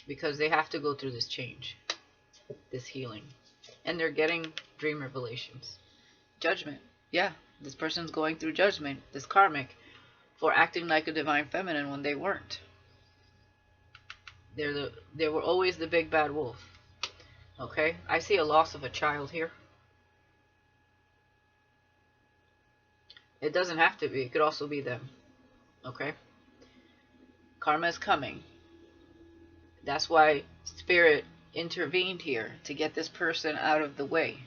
because they have to go through this change, this healing. And they're getting dream revelations. Judgment. Yeah, this person's going through judgment, this karmic, for acting like a divine feminine when they weren't. They were always the big bad wolf. Okay? I see a loss of a child here. It doesn't have to be. It could also be them. Okay? Karma is coming. That's why Spirit intervened here, to get this person out of the way.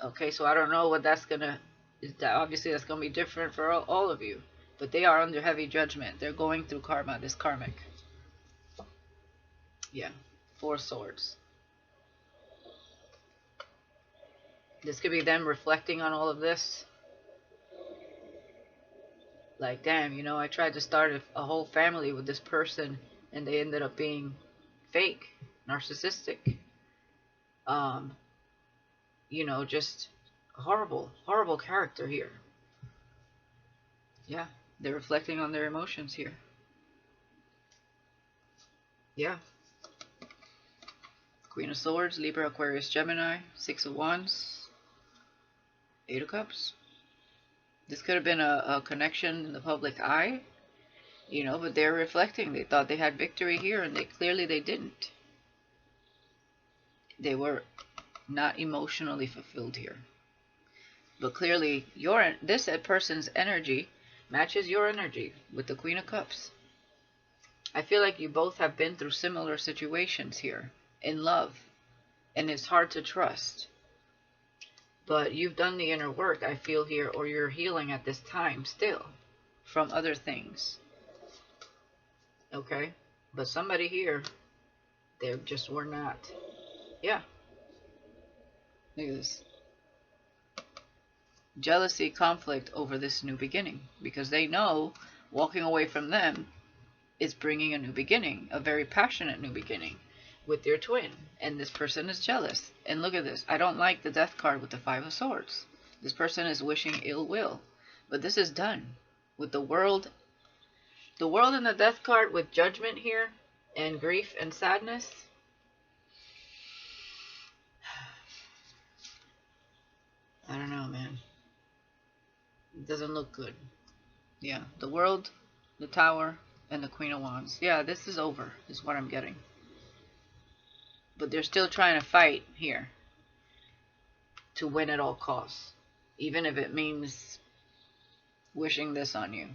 Okay, so I don't know what that's gonna, obviously that's gonna be different for all of you, but they are under heavy judgment. They're going through karma, this karmic. Yeah, 4 swords. This could be them reflecting on all of this. Like, damn, you know, I tried to start a whole family with this person, and they ended up being fake, narcissistic. You know, just horrible, horrible character here. Yeah, they're reflecting on their emotions here. Yeah. Queen of Swords, Libra, Aquarius, Gemini, 6 of Wands, 8 of Cups. This could have been a connection in the public eye, you know, but they're reflecting. They thought they had victory here, and clearly they didn't. They were not emotionally fulfilled here. But clearly, this person's energy matches your energy with the Queen of Cups. I feel like you both have been through similar situations here in love, and it's hard to trust. But you've done the inner work, I feel here, or you're healing at this time still from other things. Okay? But somebody here, they just were not. Yeah. Look at this. Jealousy, conflict over this new beginning, because they know walking away from them is bringing a new beginning, a very passionate new beginning with your twin, and this person is jealous. And look at this. I don't like the Death card with the 5 of Swords. This person is wishing ill will, but this is done with the World. The World and the Death card with judgment here and grief and sadness. I don't know, man. It doesn't look good. Yeah, the World, the Tower, and the Queen of Wands. Yeah, this is over, is what I'm getting. But they're still trying to fight here to win at all costs, even if it means wishing this on you.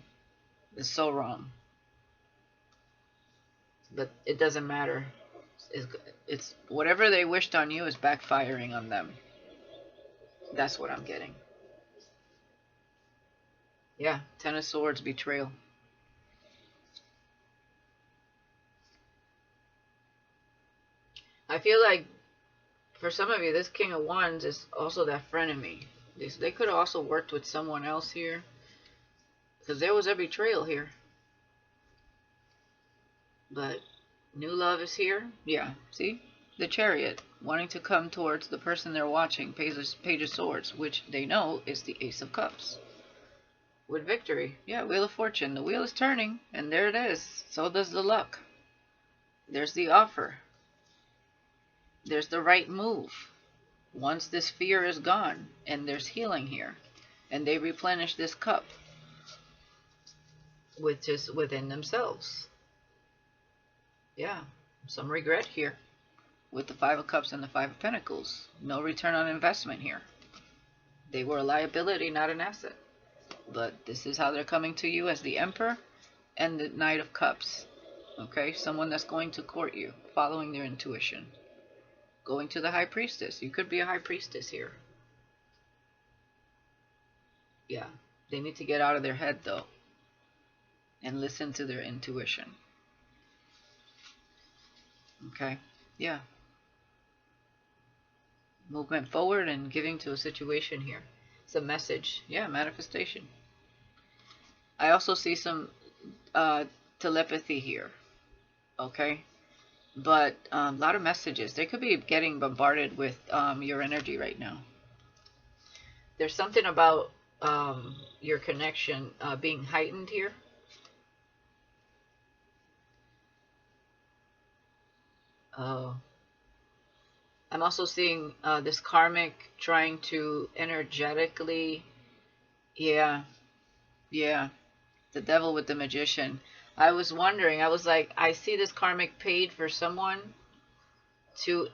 It's so wrong. But it doesn't matter. It's whatever they wished on you is backfiring on them. That's what I'm getting. Yeah, 10 of Swords, betrayal. I feel like for some of you, this King of Wands is also that frenemy. They could have also worked with someone else here, because there was a betrayal here. But new love is here. Yeah, see? The Chariot, wanting to come towards the person they're watching, Page of Swords, which they know is the Ace of Cups. With victory. Yeah, Wheel of Fortune. The wheel is turning, and there it is. So does the luck. There's the offer. There's the right move. Once this fear is gone, and there's healing here, and they replenish this cup with just within themselves. Yeah, some regret here with the 5 of Cups and the 5 of Pentacles. No return on investment here. They were a liability, not an asset. But this is how they're coming to you as the Emperor and the Knight of Cups. Okay, someone that's going to court you, following their intuition. Going to the High Priestess. You could be a High Priestess here. Yeah, they need to get out of their head though and listen to their intuition. Okay, yeah. Movement forward and giving to a situation here. It's a message. Yeah, manifestation. I also see some telepathy here. Okay. But a lot of messages. They could be getting bombarded with your energy right now. There's something about your connection being heightened here. Oh. I'm also seeing this karmic trying to energetically, yeah, yeah, the devil with the magician. I was wondering, I was like, I see this karmic paid for someone to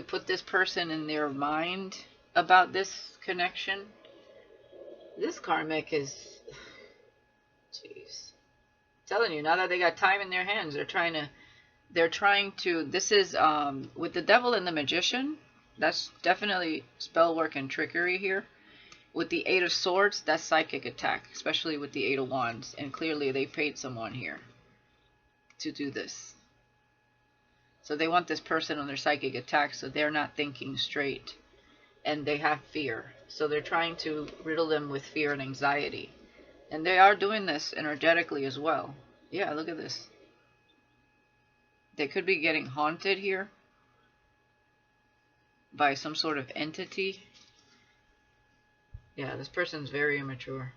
put this person in their mind about this connection. This karmic is, jeez, telling you now that they got time in their hands, they're trying to this is with the devil and the magician, that's definitely spell work and trickery here. With the Eight of Swords, that's psychic attack, especially with the Eight of Wands, and clearly they paid someone here to do this. So they want this person on their psychic attack, so they're not thinking straight and they have fear, so they're trying to riddle them with fear and anxiety, and they are doing this energetically as well. Yeah, look at this. They could be getting haunted here by some sort of entity. Yeah, this person's very immature.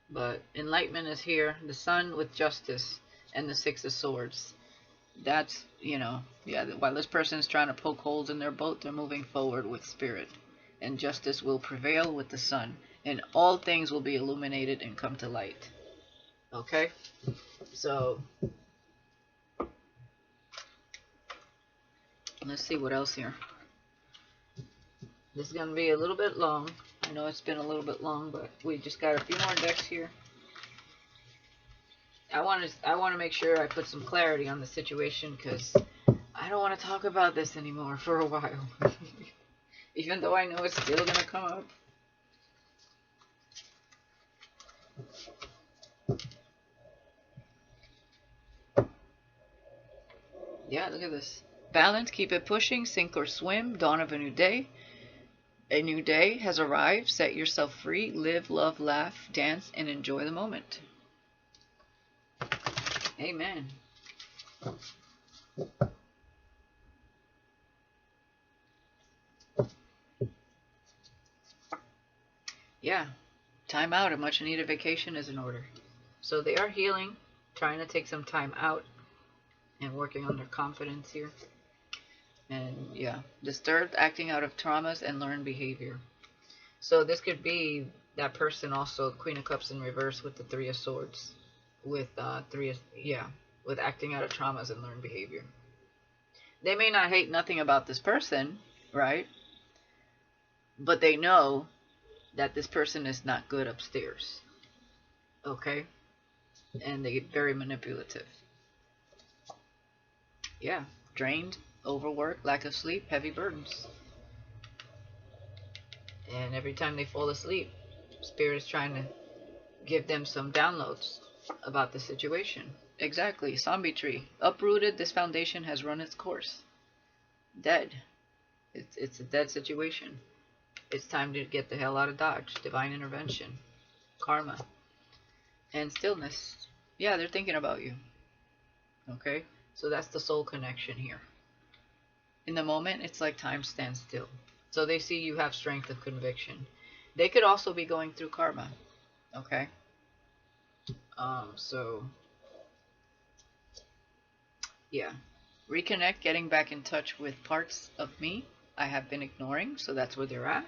But enlightenment is here. The sun with justice and the Six of Swords. That's, yeah, while this person's trying to poke holes in their boat, they're moving forward with spirit. And justice will prevail with the sun. And all things will be illuminated and come to light. Okay? So, let's see what else here. This is going to be a little bit long. I know it's been a little bit long, but we just got a few more decks here. I want to make sure I put some clarity on the situation, because I don't want to talk about this anymore for a while. Even though I know it's still going to come up. Yeah, look at this. Balance, keep it pushing, sink or swim, dawn of a new day. A new day has arrived. Set yourself free. Live, love, laugh, dance, and enjoy the moment. Amen. Yeah. Time out. A much needed vacation is in order. So they are healing, trying to take some time out and working on their confidence here. And yeah, disturbed, acting out of traumas and learned behavior. So this could be that person also, Queen of Cups in reverse with the Three of Swords. With with acting out of traumas and learned behavior. They may not hate nothing about this person, right? But they know that this person is not good upstairs. Okay? And they get very manipulative. Yeah. Drained, overworked, lack of sleep, heavy burdens. And every time they fall asleep, Spirit is trying to give them some downloads about the situation. Exactly. Zombie tree. Uprooted, this foundation has run its course. Dead. It's a dead situation. It's time to get the hell out of Dodge. Divine intervention. Karma. And stillness. Yeah, they're thinking about you. Okay? So that's the soul connection here. In the moment, it's like time stands still. So they see you have strength of conviction. They could also be going through karma. Okay? So, yeah. Reconnect, getting back in touch with parts of me I have been ignoring. So that's where they're at.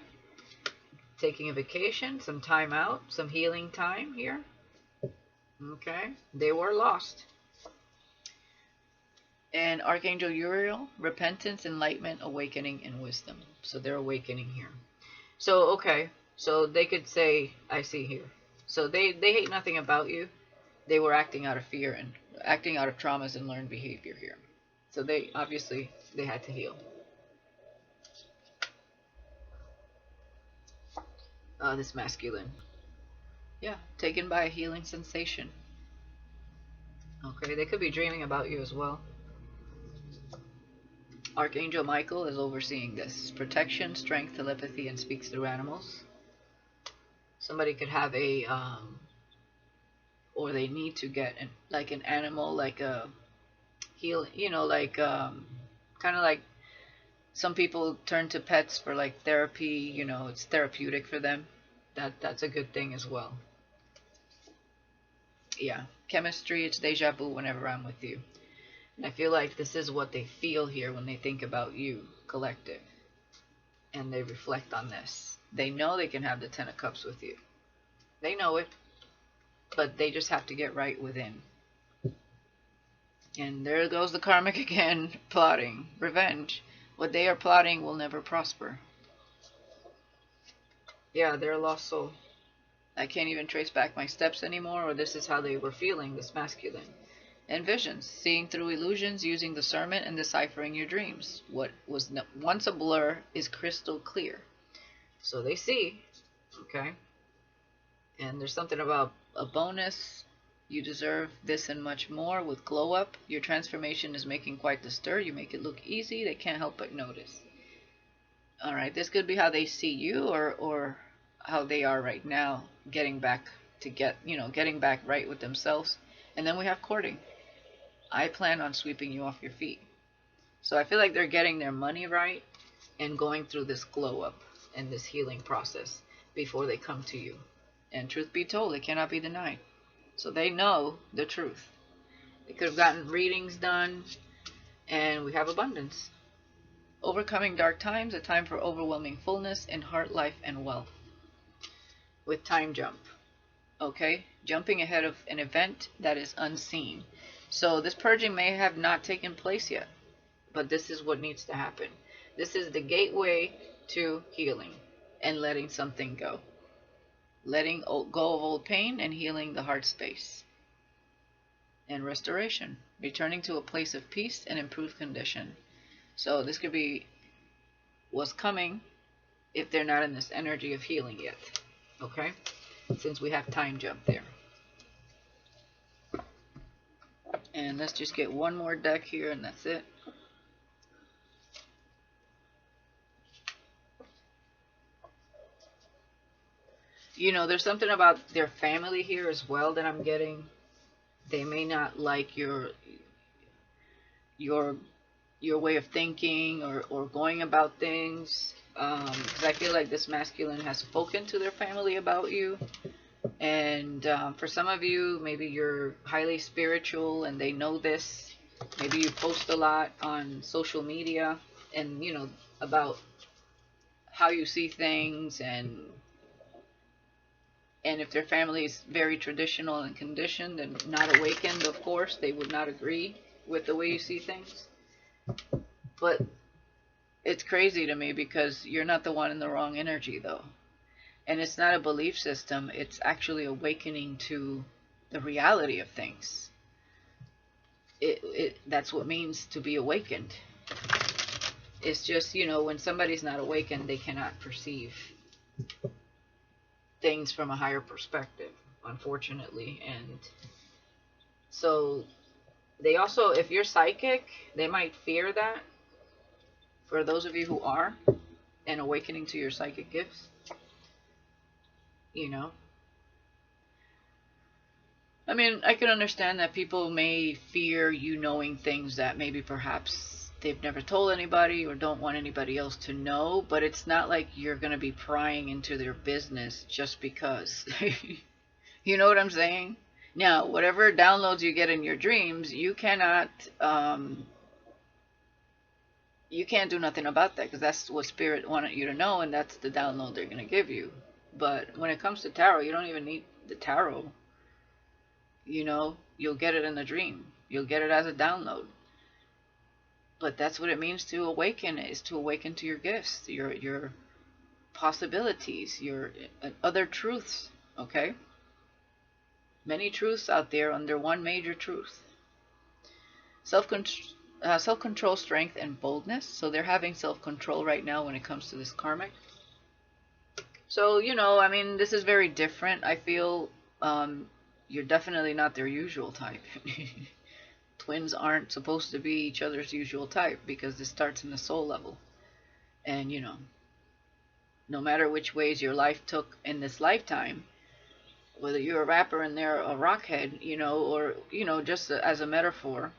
Taking a vacation, some time out, some healing time here. Okay? They were lost. And Archangel Uriel, repentance, enlightenment, awakening, and wisdom. So they're awakening here. So, okay. So they could say, I see here. So they hate nothing about you. They were acting out of fear and acting out of traumas and learned behavior here. So they, obviously, they had to heal. This masculine. Yeah, taken by a healing sensation. Okay, they could be dreaming about you as well. Archangel Michael is overseeing this. Protection, strength, telepathy, and speaks through animals. Somebody could have a, or they need to get like an animal, like a heal, like kind of like some people turn to pets for like therapy. It's therapeutic for them. That's a good thing as well. Yeah, chemistry. It's deja vu whenever I'm with you. And I feel like this is what they feel here when they think about you, collective. And they reflect on this. They know they can have the Ten of Cups with you. They know it. But they just have to get right within. And there goes the karmic again, plotting. Revenge. What they are plotting will never prosper. Yeah, they're a lost soul. I can't even trace back my steps anymore, or this is how they were feeling, this masculine. And visions, seeing through illusions, using discernment, and deciphering your dreams. What was once a blur is crystal clear. So they see, okay? And there's something about a bonus. You deserve this and much more with glow up. Your transformation is making quite the stir. You make it look easy. They can't help but notice. All right, this could be how they see you, or how they are right now, getting back right with themselves. And then we have courting. I plan on sweeping you off your feet. So I feel like they're getting their money right and going through this glow up and this healing process before they come to you. And truth be told, it cannot be denied. So they know the truth. They could have gotten readings done, and we have abundance. Overcoming dark times, a time for overwhelming fullness in heart, life, and wealth. With time jump. Okay? Jumping ahead of an event that is unseen. So this purging may have not taken place yet, but this is what needs to happen. This is the gateway to healing and letting something go. Letting go of old pain and healing the heart space. And restoration. Returning to a place of peace and improved condition. So this could be what's coming if they're not in this energy of healing yet. Okay? Since we have time jump there. And let's just get one more deck here and that's it. You know, there's something about their family here as well that I'm getting. They may not like your way of thinking or going about things. Because I feel like this masculine has spoken to their family about you. And for some of you, maybe you're highly spiritual and they know this. Maybe you post a lot on social media and, you know, about how you see things, and if their family is very traditional and conditioned and not awakened, of course, they would not agree with the way you see things. But it's crazy to me because you're not the one in the wrong energy, though. And it's not a belief system. It's actually awakening to the reality of things. That's what it means to be awakened. It's just, you know, when somebody's not awakened, they cannot perceive things from a higher perspective, unfortunately. And so they also, if you're psychic, they might fear that. For those of you who are, and awakening to your psychic gifts, you know, I mean, I can understand that people may fear you knowing things that maybe perhaps they've never told anybody or don't want anybody else to know, but it's not like you're going to be prying into their business just because. You know what I'm saying? Now, whatever downloads you get in your dreams, you cannot, you can't do nothing about that because that's what Spirit wanted you to know, and that's the download they're going to give you. But when it comes to tarot, you don't even need the tarot. You know, you'll get it in the dream. You'll get it as a download. But that's what it means to awaken, is to awaken to your gifts, your possibilities, your other truths, okay? Many truths out there under one major truth. Self-control, strength, and boldness. So they're having self-control right now when it comes to this karmic. So, you know, I mean, this is very different. I feel you're definitely not their usual type. Twins aren't supposed to be each other's usual type because this starts in the soul level. And, you know, no matter which ways your life took in this lifetime, whether you're a rapper and they're a rockhead, you know, or, you know, just as a metaphor,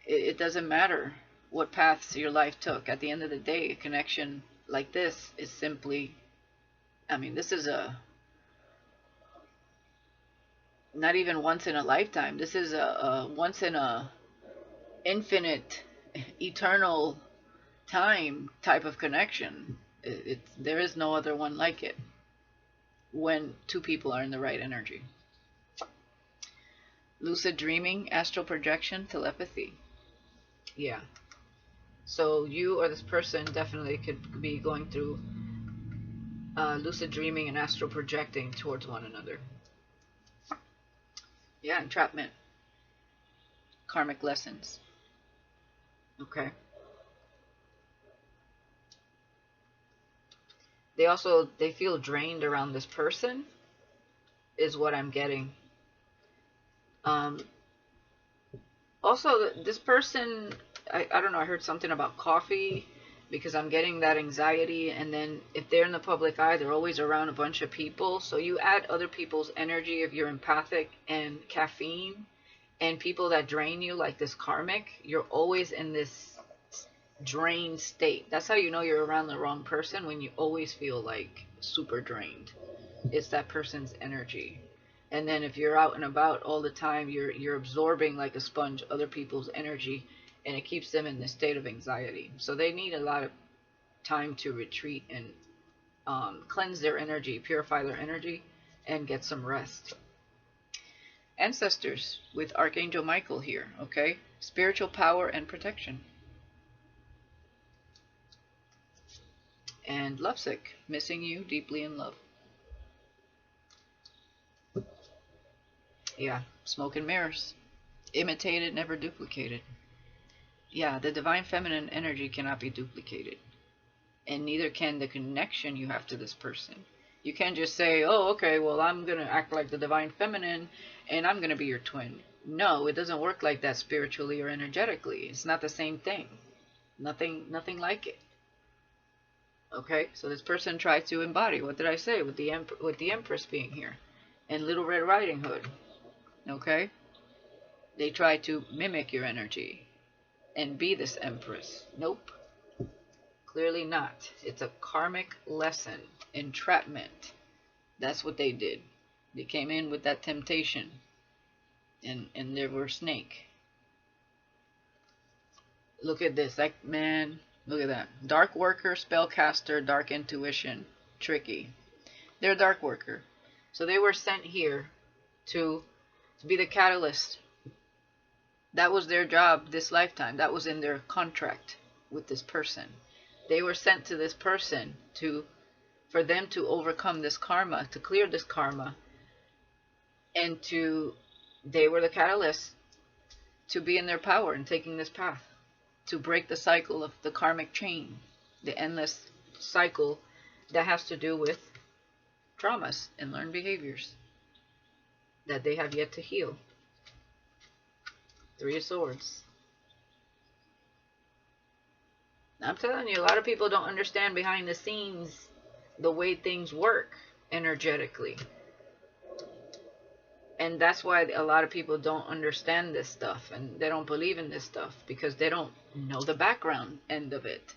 it doesn't matter what paths your life took. At the end of the day, a connection like this is simply, I mean, this is not even once in a lifetime. This is a once in a infinite, eternal time type of connection. There is no other one like it when two people are in the right energy. Lucid dreaming, astral projection, telepathy. Yeah. So you or this person definitely could be going through lucid dreaming and astral projecting towards one another. Yeah, entrapment. Karmic lessons. Okay. They feel drained around this person, is what I'm getting. Also, this person, I don't know, I heard something about coffee, because I'm getting that anxiety, and then if they're in the public eye, they're always around a bunch of people, so you add other people's energy if you're empathic and caffeine, and people that drain you, like this karmic, you're always in this drained state. That's how you know you're around the wrong person, when you always feel like super drained. It's that person's energy. And then if you're out and about all the time, you're absorbing like a sponge other people's energy, and it keeps them in this state of anxiety. So they need a lot of time to retreat and cleanse their energy, purify their energy, and get some rest. Ancestors with Archangel Michael here, okay? Spiritual power and protection. And lovesick, missing you, deeply in love. Yeah, smoke and mirrors. Imitated, never duplicated. Yeah, the divine feminine energy cannot be duplicated. And neither can the connection you have to this person. You can't just say, oh, okay, well, I'm going to act like the divine feminine and I'm going to be your twin. No, it doesn't work like that spiritually or energetically. It's not the same thing. Nothing like it. Okay, so this person tried to embody, what did I say, with the Empress being here and Little Red Riding Hood. Okay, they try to mimic your energy and be this Empress. Nope, clearly not. It's a karmic lesson, entrapment. That's what they did. They came in with that temptation, and they were snake. Look at this, like, man, look at that. Dark worker, spellcaster, dark intuition, tricky. They're a dark worker, so they were sent here to be the catalyst. That was their job this lifetime. That was in their contract with this person. They were sent to this person for them to overcome this karma, to clear this karma, and they were the catalyst to be in their power and taking this path, to break the cycle of the karmic chain, the endless cycle that has to do with traumas and learned behaviors that they have yet to heal. Three of Swords. I'm telling you, a lot of people don't understand behind the scenes the way things work energetically. And that's why a lot of people don't understand this stuff, and they don't believe in this stuff, because they don't know the background end of it,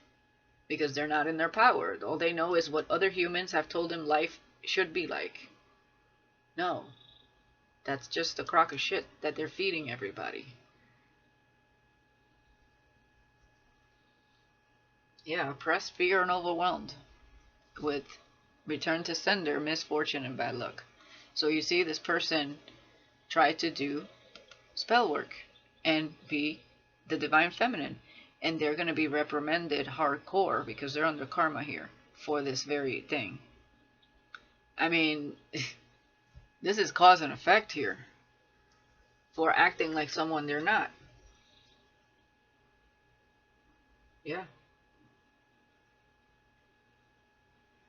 because they're not in their power. All they know is what other humans have told them life should be like. No, that's just a crock of shit that they're feeding everybody. Yeah, oppressed, fear, and overwhelmed with return to sender, misfortune, and bad luck. So you see, this person tried to do spell work and be the divine feminine, and they're going to be reprimanded hardcore because they're under karma here for this very thing. I mean, this is cause and effect here for acting like someone they're not. Yeah.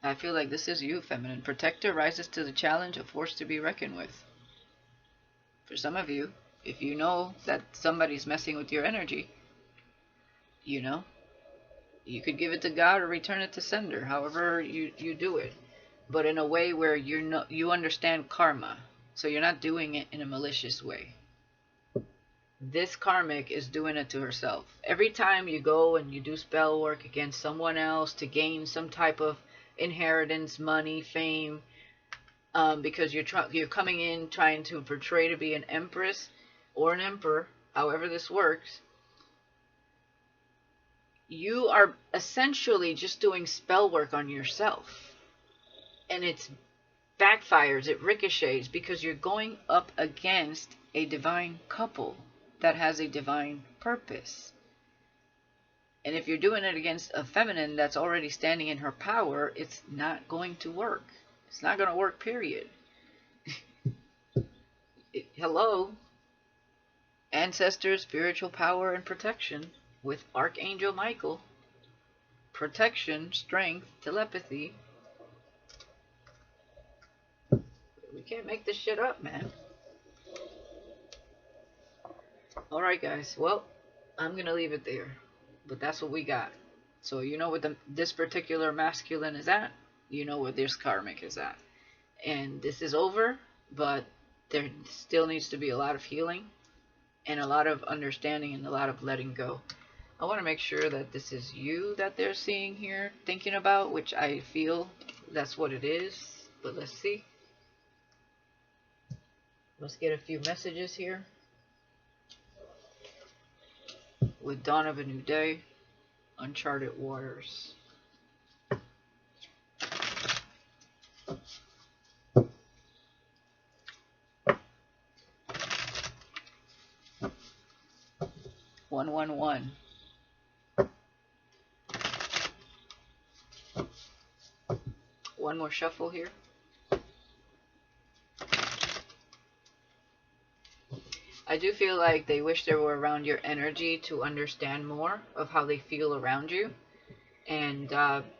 I feel like this is you, feminine. Protector rises to the challenge, a force to be reckoned with. For some of you, if you know that somebody's messing with your energy, you know, you could give it to God or return it to sender, however you do it. But in a way where you understand karma, so you're not doing it in a malicious way. This karmic is doing it to herself. Every time you go and you do spell work against someone else to gain some type of inheritance, money, fame, because you're coming in trying to portray to be an empress or an emperor, however this works, you are essentially just doing spell work on yourself. And it backfires, it ricochets, because you're going up against a divine couple that has a divine purpose. And if you're doing it against a feminine that's already standing in her power, it's not going to work. It's not going to work, period. Hello? Ancestors, spiritual power, and protection with Archangel Michael. Protection, strength, telepathy. We can't make this shit up, man. Alright, guys. Well, I'm going to leave it there. But that's what we got. So you know what this particular masculine is at. You know where this karmic is at. And this is over, but there still needs to be a lot of healing and a lot of understanding and a lot of letting go. I want to make sure that this is you that they're seeing here, thinking about, which I feel that's what it is. But let's see. Let's get a few messages here. With Dawn of a New Day, Uncharted Waters. One, 1, 1. One more shuffle here. I do feel like they wish they were around your energy to understand more of how they feel around you, and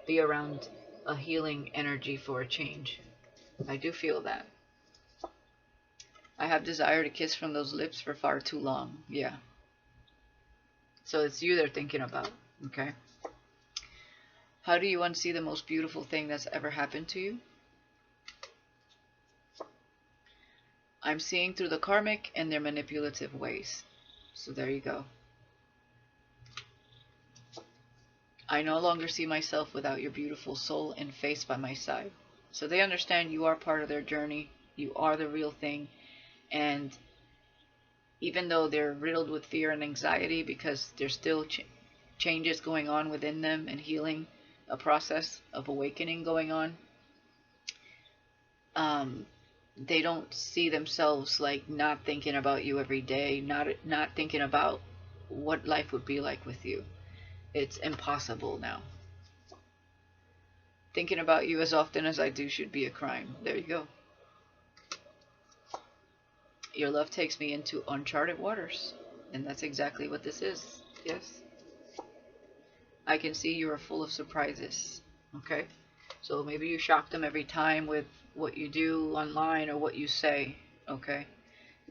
be around a healing energy for a change. I do feel that. I have desire to kiss from those lips for far too long. Yeah. So it's you they're thinking about. Okay. How do you unsee the most beautiful thing that's ever happened to you? I'm seeing through the karmic and their manipulative ways. So there you go. I no longer see myself without your beautiful soul and face by my side. So they understand you are part of their journey. You are the real thing. And even though they're riddled with fear and anxiety because there's still changes going on within them and healing, a process of awakening going on, they don't see themselves like not thinking about you every day, not thinking about what life would be like with you. It's impossible now. Thinking about you as often as I do should be a crime. There you go. Your love takes me into uncharted waters. And that's exactly what this is. Yes. I can see you are full of surprises. Okay? So maybe you shock them every time with what you do online or what you say. Okay?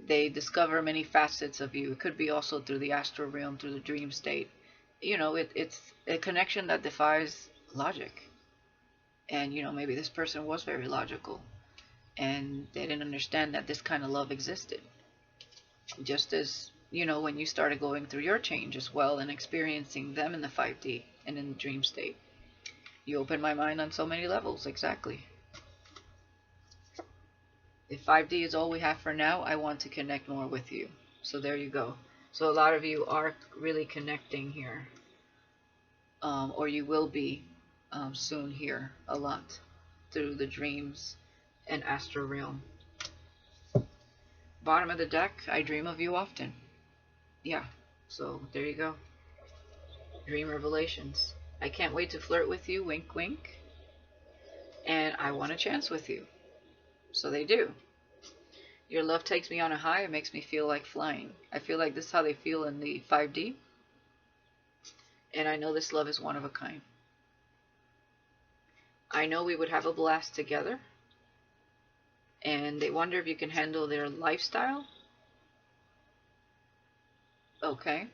They discover many facets of you. It could be also through the astral realm, through the dream state. You know, it's a connection that defies logic. And, you know, maybe this person was very logical. And they didn't understand that this kind of love existed. Just as, you know, when you started going through your change as well and experiencing them in the 5D and in the dream state. You opened my mind on so many levels, exactly. If 5D is all we have for now, I want to connect more with you. So there you go. So a lot of you are really connecting here. Or you will be soon here a lot through the dreams and astral realm. Bottom of the deck, I dream of you often. Yeah, so there you go. Dream revelations. I can't wait to flirt with you, wink wink. And I want a chance with you. So they do. Your love takes me on a high. It makes me feel like flying. I feel like this is how they feel in the 5D. And I know this love is one of a kind. I know we would have a blast together. And they wonder if you can handle their lifestyle. Okay.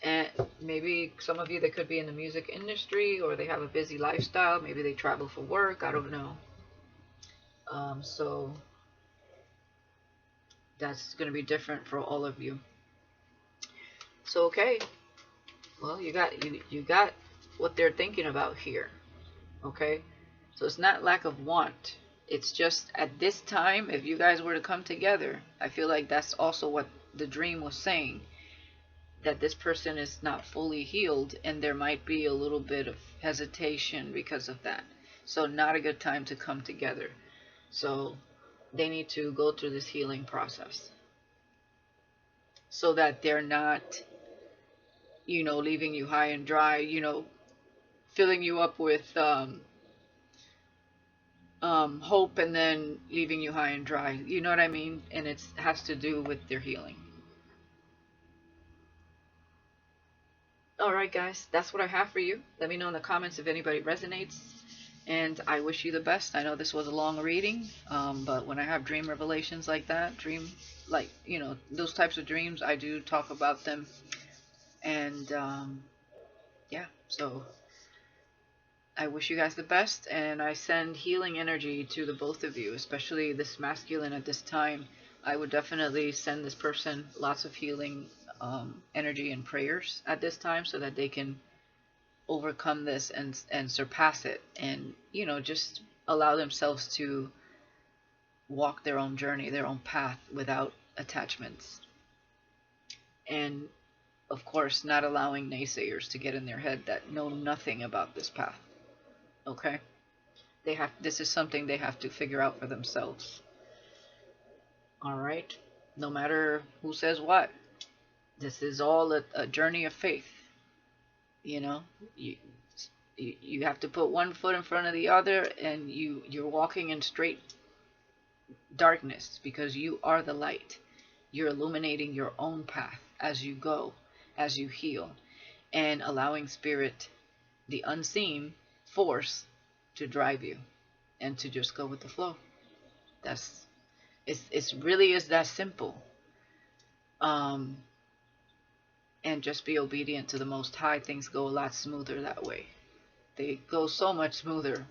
And maybe some of you that could be in the music industry, or they have a busy lifestyle. Maybe they travel for work. I don't know. So that's going to be different for all of you. So okay. Well, you got what they're thinking about here. Okay. So it's not lack of want. It's just at this time, if you guys were to come together, I feel like that's also what the dream was saying. that this person is not fully healed, and there might be a little bit of hesitation because of that. So not a good time to come together. So they need to go through this healing process so that they're not, leaving you high and dry, filling you up with hope and then leaving you high and dry. You know what I mean? And it has to do with their healing. All right, guys, that's what I have for you. Let me know in the comments if anybody resonates. And I wish you the best. I know this was a long reading, but when I have dream revelations like that, those types of dreams, I do talk about them. And yeah, so I wish you guys the best, and I send healing energy to the both of you, especially this masculine at this time. I would definitely send this person lots of healing energy and prayers at this time so that they can overcome this and surpass it, and just allow themselves to walk their own journey, their own path without attachments, and of course not allowing naysayers to get in their head that know nothing about this path. Okay, this is something they have to figure out for themselves. All right, no matter who says what, this is all a journey of faith. You have to put one foot in front of the other, and you're walking in straight darkness because you are the light. You're illuminating your own path as you go, as you heal, and allowing spirit, the unseen force, to drive you and to just go with the flow. It's really is that simple. And just be obedient to the Most High. Things go a lot smoother that way. They go so much smoother.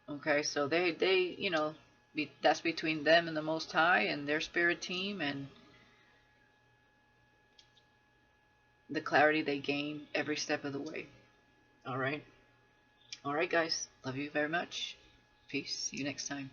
Okay, so that's between them and the Most High and their spirit team, and the clarity they gain every step of the way. All right, guys. Love you very much. Peace. See you next time.